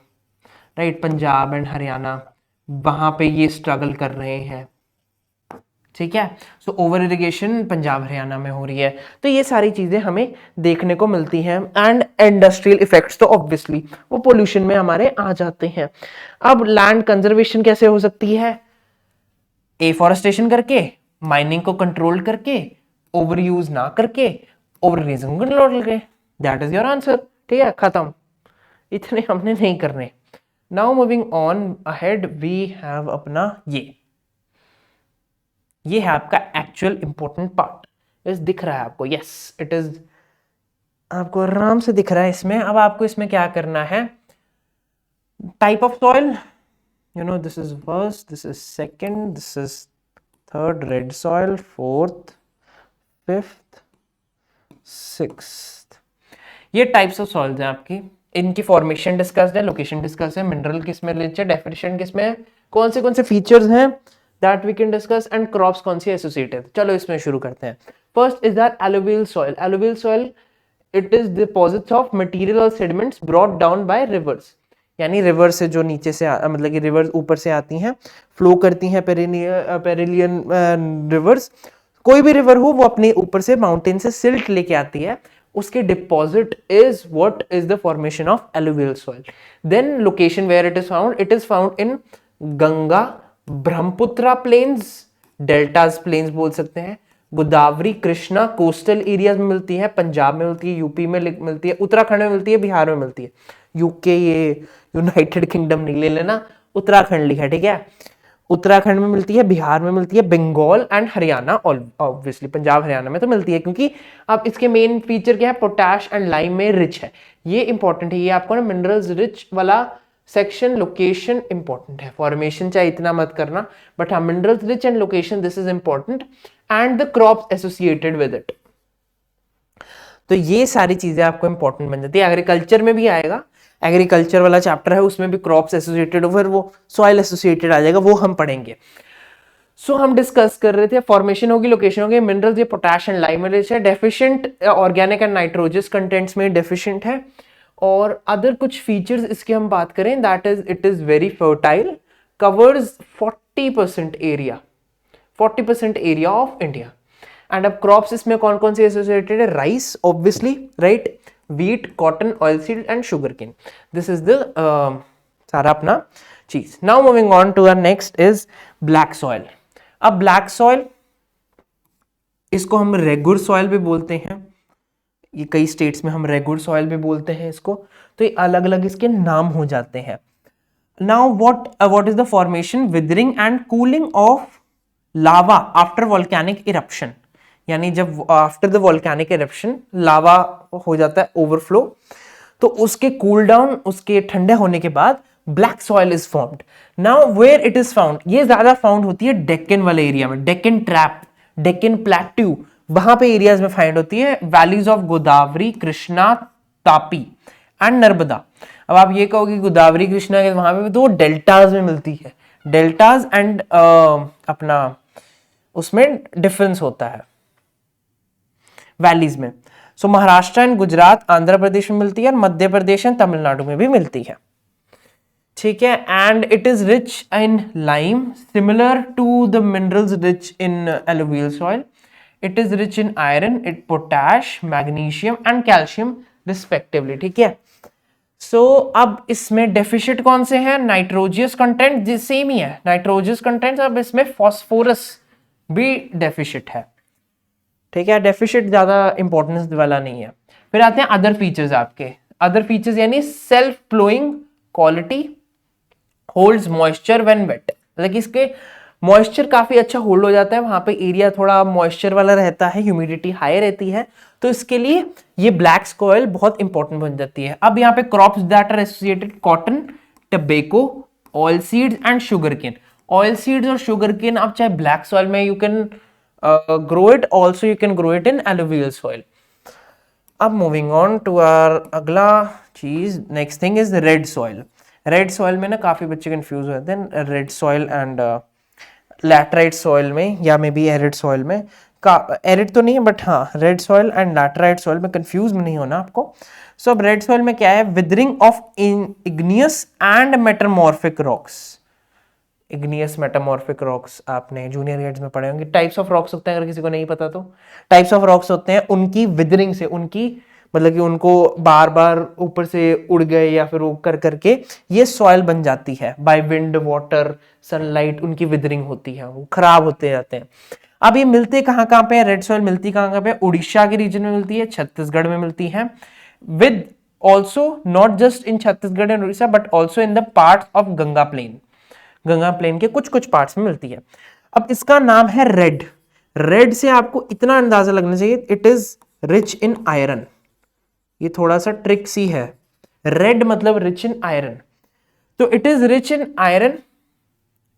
राइट, पंजाब एंड हरियाणा, वहां पे ये स्ट्रगल कर रहे हैं, ठीक है। So over irrigation Punjab Haryana में हो रही है। तो ये सारी चीजें हमें देखने को मिलती हैं, एंड इंडस्ट्रियल इफेक्ट्स तो ऑब्वियसली वो पोल्यूशन में हमारे आ जाते हैं। अब लैंड कंजर्वेशन कैसे हो सकती है, एफॉरेस्टेशन करके, माइनिंग को कंट्रोल करके, ओवर यूज ना करके, ओवर ग्रेजिंग को कंट्रोल करके, दैट इज योर आंसर, ठीक है, खत्म, इतने हमने नहीं करने। Now moving on ahead we have अपना ये है आपका एक्चुअल इंपॉर्टेंट पार्ट, इस दिख रहा है आपको, यस इट इज, आपको आराम से दिख रहा है इसमें। अब आपको इसमें क्या करना है, type of soil, you know this is first, this is second, this is third, red soil, fourth, fifth, sixth, ये टाइप्स ऑफ सॉइल्स हैं आपकी। इनकी फॉर्मेशन डिस्कस्ड है, लोकेशन डिस्कस है, मिनरल किसमें रिच है, डेफिनेशन किसमें है, कौन से फीचर्स हैं that we can discuss, and crops कौन सी एसोसिएटेड। चलो इसमें शुरू करते हैं। First is that alluvial soil. Alluvial soil it is deposits of material और sediments brought down by rivers, यानी रिवर से जो नीचे से मतलब कि रिवर्स ऊपर से आती हैं, फ्लो करती हैं, पेरिलियन रिवर्स, कोई भी रिवर हो वो अपने ऊपर से माउंटेन से सिल्ट लेके आती है, उसके deposit is what is the formation of alluvial soil. Then location where it is found in Ganga Brahmaputra plains, deltas plains बोल सकते हैं, गोदावरी कृष्णा कोस्टल एरियाज में मिलती है, पंजाब में मिलती है, यूपी में मिलती है, उत्तराखंड में मिलती है, बिहार में मिलती है, यूके ये यूनाइटेड किंगडम नहीं ले लेना, उत्तराखंड लिखा है, ठीक है। उत्तराखंड में मिलती है, बिहार में मिलती है, बंगाल एंड हरियाणा, ऑब्वियसली पंजाब हरियाणा में तो मिलती है, क्योंकि अब इसके मेन फीचर क्या है, पोटैश एंड लाइम में रिच है। ये इंपॉर्टेंट है, ये आपको ना मिनरल्स रिच वाला सेक्शन, लोकेशन इंपॉर्टेंट है, फॉर्मेशन चाहे इतना मत करना, बट हाँ minerals rich and location this is important, and the crops associated with it. तो ये सारी चीजें आपको इंपॉर्टेंट बन जाती है। एग्रीकल्चर में भी आएगा, एग्रीकल्चर वाला चैप्टर है, उसमें भी क्रॉप्स एसोसिएटेड, फिर वो सॉइल एसोसिएटेड आ जाएगा, वो हम पढ़ेंगे। सो हम डिस्कस कर रहे थे, फॉर्मेशन होगी, लोकेशन होगी, मिनरल्स ये पोटैश एंड लाइम रिच है, डेफिशिएंट ऑर्गेनिक एंड नाइट्रोजस कंटेंट्स में डेफिशिएंट है, और अदर कुछ फीचर्स इसके हम बात करें, that is it is very fertile, covers 40% area, 40% area of India. And अब क्रॉप्स इसमें कौन कौन से एसोसिएटेड है, rice obviously, right, wheat, cotton, oilseed and sugarcane. This is the सारा अपना चीज। Now moving on to our next is black soil. अब black soil, इसको हम रेगुर सॉइल भी बोलते हैं, ये कई स्टेट्स में हम रेगुर सॉइल भी बोलते हैं इसको, तो ये अलग अलग इसके नाम हो जाते हैं। Now what is the formation, withering and cooling of lava after volcanic eruption, यानी जब आफ्टर द वॉल्केनिक इरप्शन लावा हो जाता है ओवरफ्लो, तो उसके कूल डाउन, उसके ठंडे होने के बाद black soil is formed. Now where it is found, ये ज्यादा फाउंड होती है डेक्कन वाले एरिया में, डेक्कन ट्रैप, डेक्कन प्लेट्यू, वहां पे एरियाज में फाइंड होती है, valleys of Godavari, Krishna, Tapi and Narmada. अब आप ये कहोगे गोदावरी कृष्णा के वहां पे तो डेल्टाज में मिलती है, डेल्टाज एंड अपना उसमें डिफरेंस होता है वैलीज में। सो महाराष्ट्र एंड गुजरात, आंध्र प्रदेश में मिलती है, और मध्य प्रदेश एंड तमिलनाडु में भी मिलती है, ठीक है। And it is rich in lime, similar to the minerals rich in alluvial soil. It is rich in iron, it potash, magnesium and calcium respectively, ठीक है। सो अब इसमें डेफिशिट कौन से हैं, नाइट्रोजियस कंटेंट सेम ही है, नाइट्रोजियस कंटेंट, अब इसमें फॉस्फोरस भी डेफिशिट है, ठीक है, डेफिशिट ज्यादा इंपॉर्टेंस वाला नहीं है। फिर आते हैं अदर फीचर्स आपके, अदर फीचर्स यानी self flowing quality, holds moisture when wet, मतलब इसके मॉइस्चर काफी अच्छा होल्ड हो जाता है, वहां पे एरिया थोड़ा मॉइस्चर वाला रहता है, ह्यूमिडिटी हाई रहती है, तो इसके लिए ये ब्लैक सॉइल बहुत इंपॉर्टेंट बन जाती है। अब यहाँ पे crops that are associated, cotton, tobacco, oil seeds and sugar cane. Oil seeds और शुगर केन आप चाहे ब्लैक सॉइल में you can grow it, also you can grow it in alluvial soil. अब moving on to our अगला चीज, next thing is red soil. Red soil में ना काफी बच्चे कंफ्यूज हो जाते हैं red soil and laterite soil में, या मे बी arid soil में, arid तो नहीं है बट हाँ red soil and laterite soil में कंफ्यूज नहीं होना आपको। सो अब red soil में क्या है, withering of igneous and metamorphic rocks। Igneous metamorphic rocks आपने जूनियर ग्रेड्स में पढ़े होंगे। टाइप्स ऑफ रॉक्स होते हैं, अगर किसी को नहीं पता तो टाइप्स ऑफ रॉक्स होते हैं, उनकी विदरिंग से, उनकी मतलब कि उनको बार बार ऊपर से उड़ गए या फिर वो कर करके ये सॉइल बन जाती है, बाय विंड, वाटर, सनलाइट, उनकी विदरिंग होती है, वो खराब होते जाते हैं। अब ये मिलते कहाँ कहाँ पे, रेड सॉइल मिलती कहाँ कहाँ पे, उड़ीसा के रीजन में मिलती है, छत्तीसगढ़ में मिलती है, with also not just in Chhattisgarh and Odisha but also in the part of Ganga plain, Ganga plain के कुछ कुछ पार्ट्स में मिलती है। अब इसका नाम है रेड। रेड से आपको इतना अंदाजा लगना चाहिए, it is rich in iron. ये थोड़ा सा ट्रिक सी है, रेड मतलब रिच इन आयरन, तो it is rich in iron.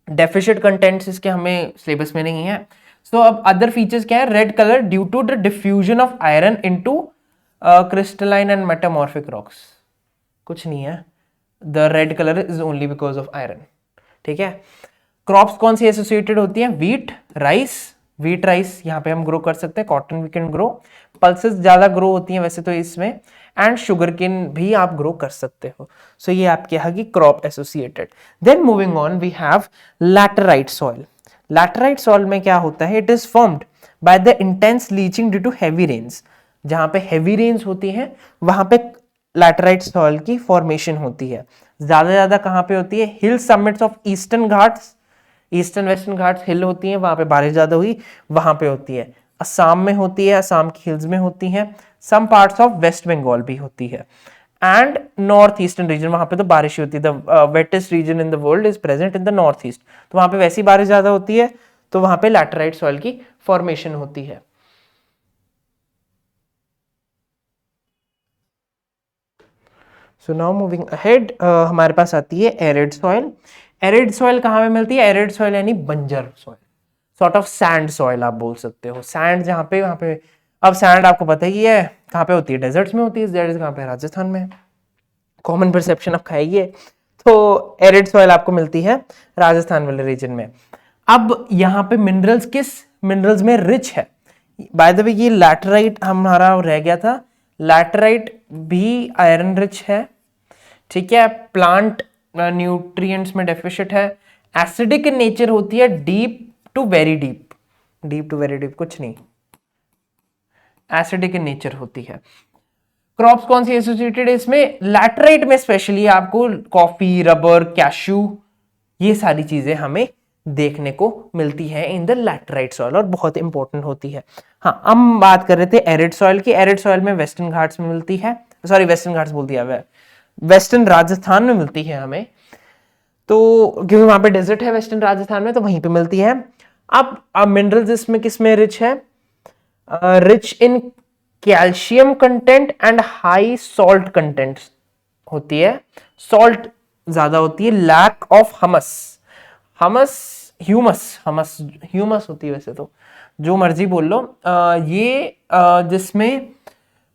Deficit contents इसके हमें सिलेबस में नहीं है। सो अब अदर फीचर्स क्या है, red colour due to the diffusion of iron into crystalline and metamorphic rocks, कुछ नहीं है, the red colour is only because of iron, ठीक है। क्रॉप्स कौन सी एसोसिएटेड होती है, वीट, राइस, वीट राइस यहाँ पे हम ग्रो कर सकते हैं, cotton we can grow, pulses ज्यादा ग्रो होती हैं वैसे तो इसमें, एंड शुगर केन भी आप ग्रो कर सकते हो। सो ये आपके यहाँ की crop associated. Then moving on we have laterite soil. Laterite soil में क्या होता है, it is formed by the intense leaching due to heavy rains. जहां पे हैवी रेन्स होती हैं वहां पे लैटेराइट सॉइल की फॉर्मेशन होती है। ज्यादा कहां पे होती है, hill summits of Eastern Ghats, Eastern Western Ghats hill होती हैं, वहां पे बारिश ज्यादा हुई वहां पे होती है। असम में होती है, असम की हिल्स में होती है, some parts of West Bengal भी होती है, एंड नॉर्थ ईस्टर्न रीजन, वहां पे तो बारिश होती है। The wettest region in the world is present in the north east, तो वहां पे वैसी बारिश ज्यादा होती है, तो वहां पे लैटेराइट सॉइल की फॉर्मेशन होती है। सो नाउ मूविंग अहेड, हमारे पास आती है एरिड सॉइल। एरिड सॉइल कहाँ पे मिलती है? एरिड सॉइल यानी बंजर soil, sort of sand soil आप बोल सकते हो। सैंड जहाँ पे, वहां पे, अब सैंड आपको पता ही है कहाँ पे होती है, डेजर्ट्स में होती है। डेजर्ट्स कहाँ पे? राजस्थान में। कॉमन परसेप्शन आप खाइए, तो एरिड सॉइल आपको मिलती है राजस्थान वाले रीजन में। अब यहाँ पे मिनरल्स किस मिनरल्स में रिच है? बाय द वे ये लैटेराइट हमारा रह गया था, लैटेराइट भी आयरन रिच है, ठीक है। प्लांट न्यूट्रिएंट्स में डेफिशिएंट है, एसिडिक इन नेचर होती है, deep to very deep, deep to very deep कुछ नहीं, एसिडिक इन नेचर होती है। क्रॉप्स कौन सी एसोसिएटेड है इसमें? लैटेराइट में स्पेशली आपको कॉफी, रबर, कैशू, ये सारी चीजें हमें देखने को मिलती है इन द लैटेराइट सॉइल और बहुत इंपॉर्टेंट होती है। हाँ, हम बात कर रहे थे एरिड सॉइल की। एरिड सॉइल में वेस्टर्न घाट्स में मिलती है, सॉरी वेस्टर्न घाट्स बोल दिया, वेस्टर्न राजस्थान में मिलती है हमें, तो क्योंकि वहां पे डेजर्ट है वेस्टर्न राजस्थान में, तो वहीं पे मिलती है। अब मिनरल्स इसमें किसमें रिच है? Rich in calcium content and high salt content होती है, सॉल्ट ज्यादा होती है। Lack of humus, humus humus, humus humus होती है वैसे तो, जो मर्जी बोल लो। ये जिसमें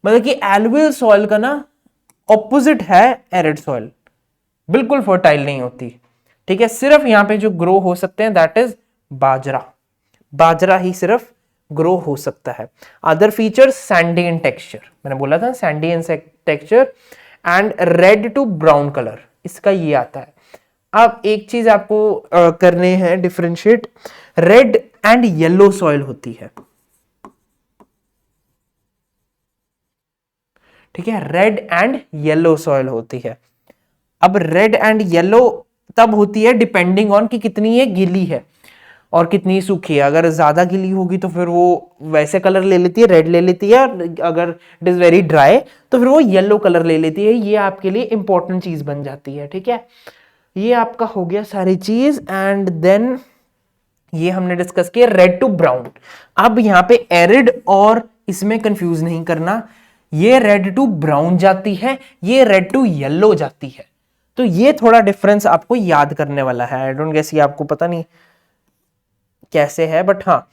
मतलब कि एलुवियल सॉइल का ना ऑपोजिट है एरिड सॉइल, बिल्कुल फर्टाइल नहीं होती, ठीक है। सिर्फ यहां पे जो ग्रो हो सकते हैं दैट इज बाजरा, बाजरा ही सिर्फ ग्रो हो सकता है। Other feature sandy in texture, मैंने बोला था sandy in texture and red to brown colour, इसका ये आता है। अब एक चीज आपको करने हैं differentiate, red and yellow soil होती है, ठीक है, रेड एंड येलो सॉइल होती है। अब रेड एंड येलो तब होती है डिपेंडिंग ऑन कि कितनी ये गीली है और कितनी सूखी है। अगर ज्यादा गीली होगी तो फिर वो वैसे कलर ले लेती है, रेड ले लेती है, अगर इट इज वेरी ड्राई तो फिर वो येलो कलर ले लेती है। ये आपके लिए इंपॉर्टेंट चीज बन जाती है, ठीक है। ये आपका हो गया सारी चीज। एंड देन ये हमने डिस्कस किया रेड टू ब्राउन। अब यहाँ पे एरिड और इसमें कंफ्यूज नहीं करना, ये रेड टू ब्राउन जाती है, ये रेड टू येलो जाती है, तो ये थोड़ा डिफरेंस आपको याद करने वाला है। आई डोंट गेस ये आपको पता नहीं कैसे है, बट हाँ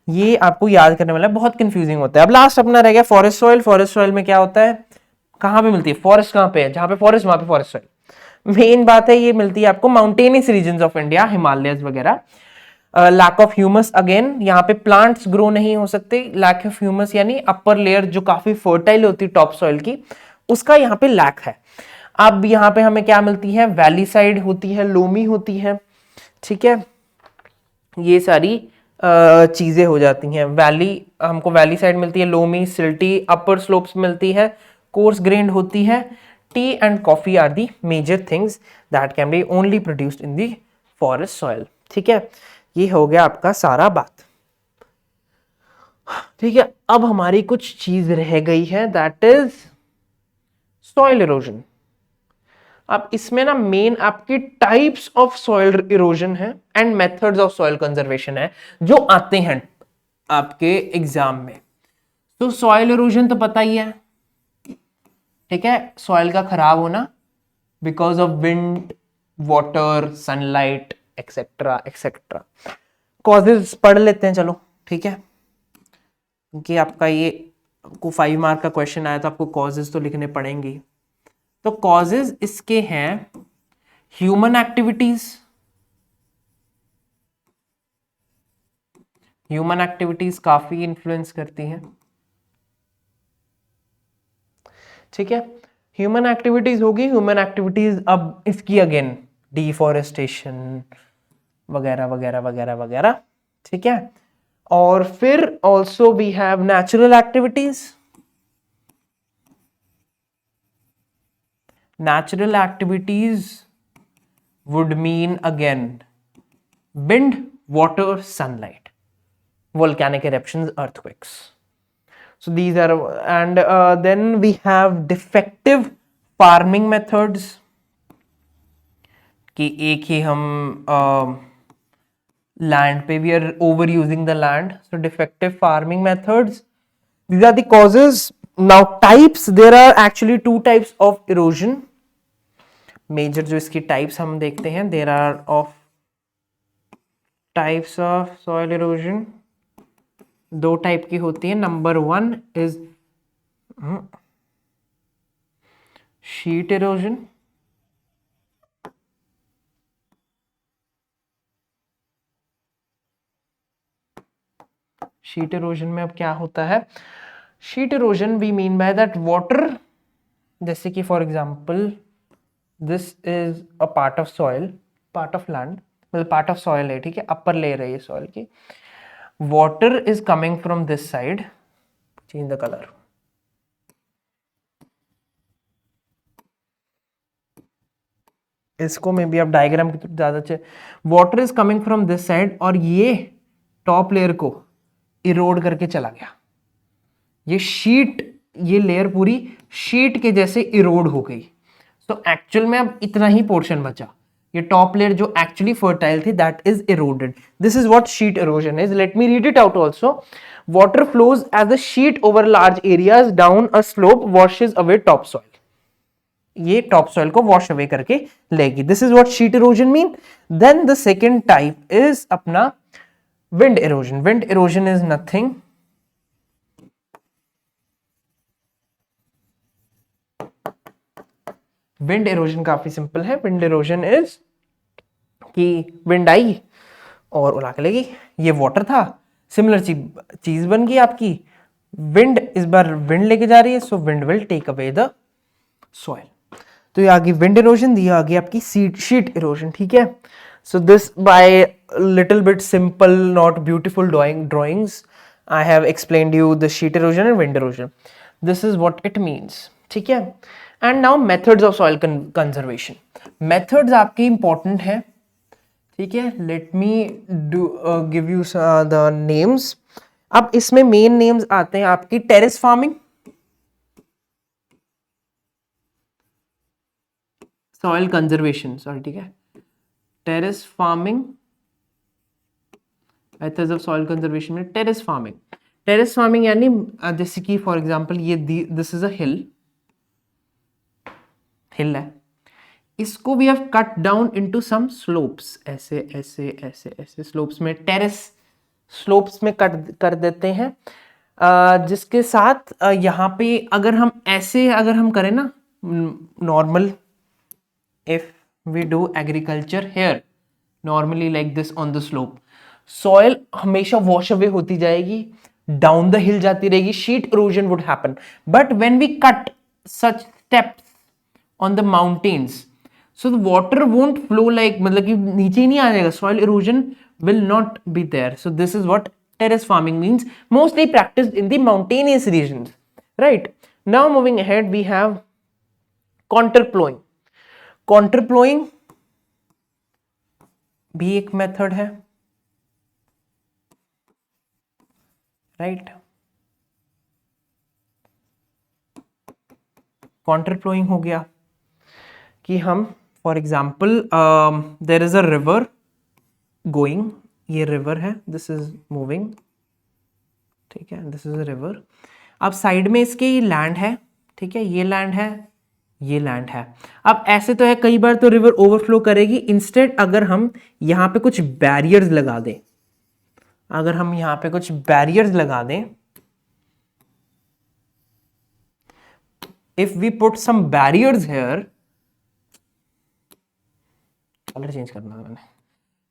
ये आपको याद करने वाला है, बहुत कंफ्यूजिंग होता है। अब लास्ट अपना रह गया फॉरेस्ट सॉइल। फॉरेस्ट सॉइल में क्या होता है, कहां पे मिलती है फॉरेस्ट? कहां पे है? जहां पे फॉरेस्ट वहां पे फॉरेस्ट सॉइल मेन बात है। ये मिलती है आपको mountainous region of India, Himalayas वगैरह। लैक ऑफ ह्यूमस, अगेन यहाँ पे प्लांट्स ग्रो नहीं हो सकते। लैक ऑफ ह्यूमस यानी अपर लेयर जो काफी फर्टाइल होती है टॉप सॉइल की, उसका यहाँ पे लैक है। अब यहाँ पे हमें क्या मिलती है? वैली साइड होती है, लोमी होती है, ठीक है। ये सारी चीजें हो जाती हैं। वैली, हमको वैली साइड मिलती है, लोमी, सिल्टी, अपर स्लोप्स मिलती है, कोर्स ग्रेन्ड होती है। Tea and coffee are the major things that can be only produced in the forest soil, ठीक है। ये हो गया आपका सारा बात, ठीक है। अब हमारी कुछ चीज रह गई है दैट इज सॉइल इरोजन। अब इसमें ना मेन आपकी टाइप्स ऑफ सॉइल इरोजन है and methods of soil conservation है जो आते हैं आपके एग्जाम में। तो सॉइल इरोजन तो पता ही है, ठीक है, सॉइल का खराब होना because of wind, water, sunlight etcetera etcetera. Causes पढ़ लेते हैं चलो, ठीक है, क्योंकि आपका ये को 5 मार्क का क्वेश्चन आया तो आपको कॉजेज तो लिखने पड़ेंगे। तो कॉजेज इसके हैं ह्यूमन एक्टिविटीज, ह्यूमन एक्टिविटीज काफी इंफ्लुएंस करती हैं, ठीक है। ह्यूमन एक्टिविटीज होगी, ह्यूमन एक्टिविटीज अब इसकी अगेन डिफॉरेस्टेशन वगैरह वगैरह वगैरह वगैरह, ठीक है। और फिर also we have natural activities. Natural activities would mean again wind, water, sunlight, volcanic eruptions, earthquakes. So these are, and then we have defective farming methods कि एक ही हम लैंड पे we are over using the land, so defective farming methods, these are the causes. Now types, there are actually two types of erosion. Major जो इसकी types हम देखते हैं, there are of types of soil erosion, दो type की होती है. Number one is sheet erosion. Sheet erosion में अब क्या होता है? Sheet erosion we mean by that water, जैसे कि for example this is a part of soil, part of land, मतलब पार्ट ऑफ सॉइल है, ठीक है, अपर लेयर है ये सॉइल की. Water is coming from this side, change the colour. इसको में भी आप डायग्राम की तरफ ज्यादा अच्छे. Water is coming from this side और ये टॉप लेयर को इरोड करके चला गया. ये शीट, ये लेयर पूरी शीट के जैसे इरोड हो गई. तो एक्चुअल में अब इतना ही पोर्शन बचा. ये टॉप लेयर जो एक्चुअली फर्टाइल थी, that is eroded. This is what sheet erosion is. Let me read it out also. Water flows as a sheet over large areas down a slope, washes away top soil. ये top soil को wash away करके लेगी. This is what sheet erosion mean. Then the second type is अपना wind erosion. Wind erosion is nothing, wind erosion काफी simple है. Wind erosion is कि wind आई और उड़ा के लेगी. ये वाटर था, सिमिलर चीज बन गई आपकी. विंड इस बार विंड लेके जा रही है, so wind will take away the soil. तो ये आ गई विंड इरोजन, दी आ गई आपकी शीट इरोजन. ठीक है. So this by little bit simple not beautiful drawings I have explained you the sheet erosion and wind erosion. This is what it means. ठीक है. And now methods of soil conservation. Methods आपके important है. ठीक है. Let me do give you the names. अब इसमें main names आते हैं आपकी terrace farming, soil conservation, sorry, ठीक है, terrace farming, methods of soil conservation में टेरेस फार्मिंग. टेरेस फार्मिंग यानी जैसे कि फॉर एग्जांपल ये दिस इज अ हिल है, इसको we have cut down into some slopes. ऐसे ऐसे ऐसे ऐसे स्लोप्स में, टेरेस स्लोप्स में कट कर देते हैं. जिसके साथ यहाँ पे अगर हम ऐसे अगर हम करें ना normal, if we do agriculture here normally like this on the slope, soil हमेशा wash away होती जाएगी, down the hill जाती रहेगी, sheet erosion would happen. But when we cut such steps on the mountains, so the water won't flow like, मतलब कि नीचे ही नहीं आ जाएगा, soil erosion will not be there. So this is what terrace farming means, mostly practiced in the mountainous regions, right? Now moving ahead, we have contour plowing. Contour ploughing भी एक method है, right. Counter ploughing हो गया कि हम for example there is a river going, ये river है, this is moving, ठीक है, दिस इज अ रिवर. अब साइड में इसके लैंड है, ठीक है, ये लैंड है, ये लैंड है. अब ऐसे तो है, कई बार तो रिवर ओवरफ्लो करेगी. इंस्टेड अगर हम यहां पे कुछ बैरियर्स लगा दें, अगर हम यहां पे कुछ बैरियर्स लगा दें, if we put some barriers here, colour change करना है मैंने,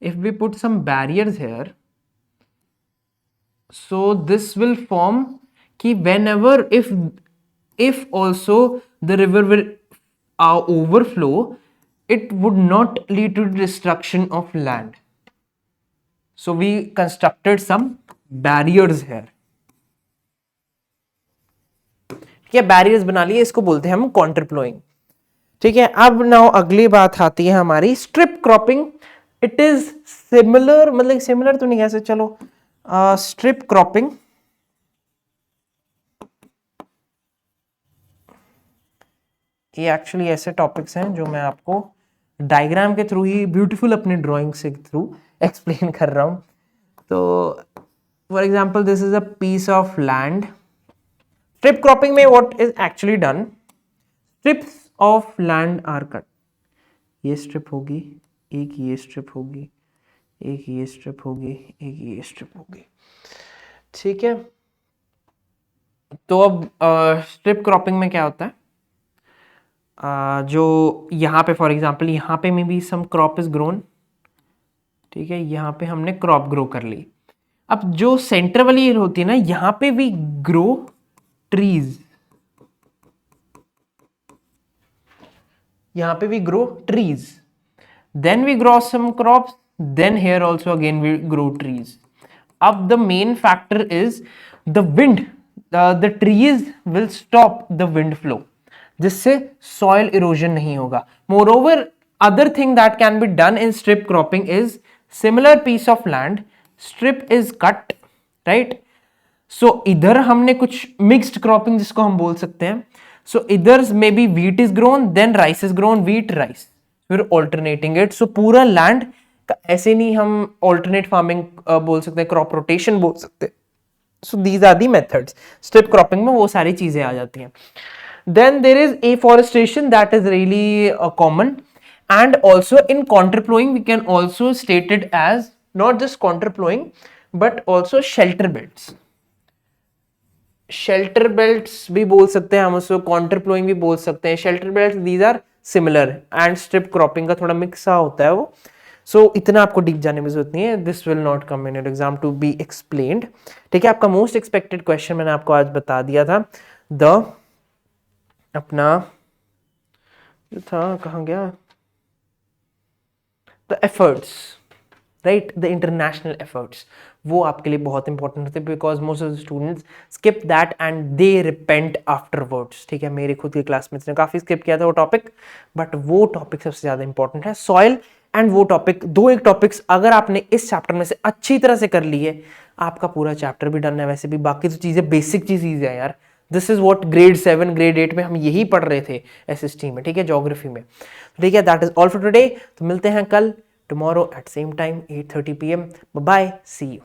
if we put some barriers here, so this will form कि whenever if also the river will overflow, it would not lead to destruction of land. So we constructed some barriers here. ठीक है, barriers बना लिए, इसको बोलते हैं हम counter ploughing. ठीक है. अब नाउ अगली बात आती है हमारी strip cropping. It is similar, मतलब सिमिलर तो नहीं कह सकते, चलो स्ट्रिप क्रॉपिंग ये एक्चुअली ऐसे टॉपिक्स हैं जो मैं आपको डायग्राम के थ्रू ही ब्यूटीफुल अपने ड्राइंग से थ्रू एक्सप्लेन कर रहा हूँ. तो for example this is a piece of land. Strip cropping में what is actually done, strips of land are cut. ये स्ट्रिप होगी, एक ये स्ट्रिप होगी, एक ये स्ट्रिप होगी, एक ये स्ट्रिप होगी. ठीक है. तो अब स्ट्रिप क्रॉपिंग में क्या होता है, जो यहाँ पे फॉर एग्जांपल यहाँ पे may be some crop is grown. ठीक है, यहाँ पे हमने क्रॉप ग्रो कर ली. अब जो सेंटर वाली होती है ना, यहाँ पे वी ग्रो ट्रीज, यहाँ पे we grow trees, then we grow some crops, then here also again we grow trees. Up the main factor is the wind, the trees will stop the wind flow, जिससे soil erosion नहीं होगा. Moreover, other thing that can be done in strip cropping is similar piece of land, strip is cut, right? So इधर हमने कुछ mixed cropping जिसको हम बोल सकते हैं. So इधर maybe wheat is grown, then rice is grown, wheat, rice. फिर ऑल्टरनेटिंग इट. सो पूरा लैंड का ऐसे नहीं हम ऑल्टरनेट फार्मिंग बोल सकते हैं, क्रॉप रोटेशन बोल सकते हैं. So these are the methods. Strip cropping में वो सारी चीजें आ जाती हैं. Then there is afforestation that is really common, and also in counter ploughing we can also state it as not just counter ploughing but also shelter belts. Shelter belts भी बोल सकते हैं हम उसको, काउंटर प्लोइंग भी बोल सकते हैं. Shelter belts these are similar, and strip cropping का थोड़ा मिक्स सा होता है वो. सो इतना आपको डीप जाने में जरूरत नहीं है. This will not come in your exam to be explained. ठीक है, आपका मोस्ट एक्सपेक्टेड क्वेश्चन मैंने आपको आज बता दिया था. द अपना जो था कहाँ गया, the efforts, right, the international efforts, वो आपके लिए बहुत इंपॉर्टेंट होते हैं because most of the students skip that and they repent afterwards. ठीक है, मेरे खुद के क्लासमेट्स ने काफी स्किप किया था वो टॉपिक, बट वो टॉपिक सबसे ज्यादा इंपॉर्टेंट है. सॉइल एंड वो टॉपिक, दो एक टॉपिक्स अगर आपने इस चैप्टर में से अच्छी तरह से कर ली है, आपका पूरा चैप्टर भी डन है. वैसे भी बाकी तो चीजें बेसिक चीजें है यार. This is what grade 7 grade 8 में हम यही पढ़ रहे थे एसएसटी में. ठीक है, ज्योग्राफी में. ठीक है, that is all for today. तो मिलते हैं कल tomorrow at same time 8:30 PM. Bye bye, see you.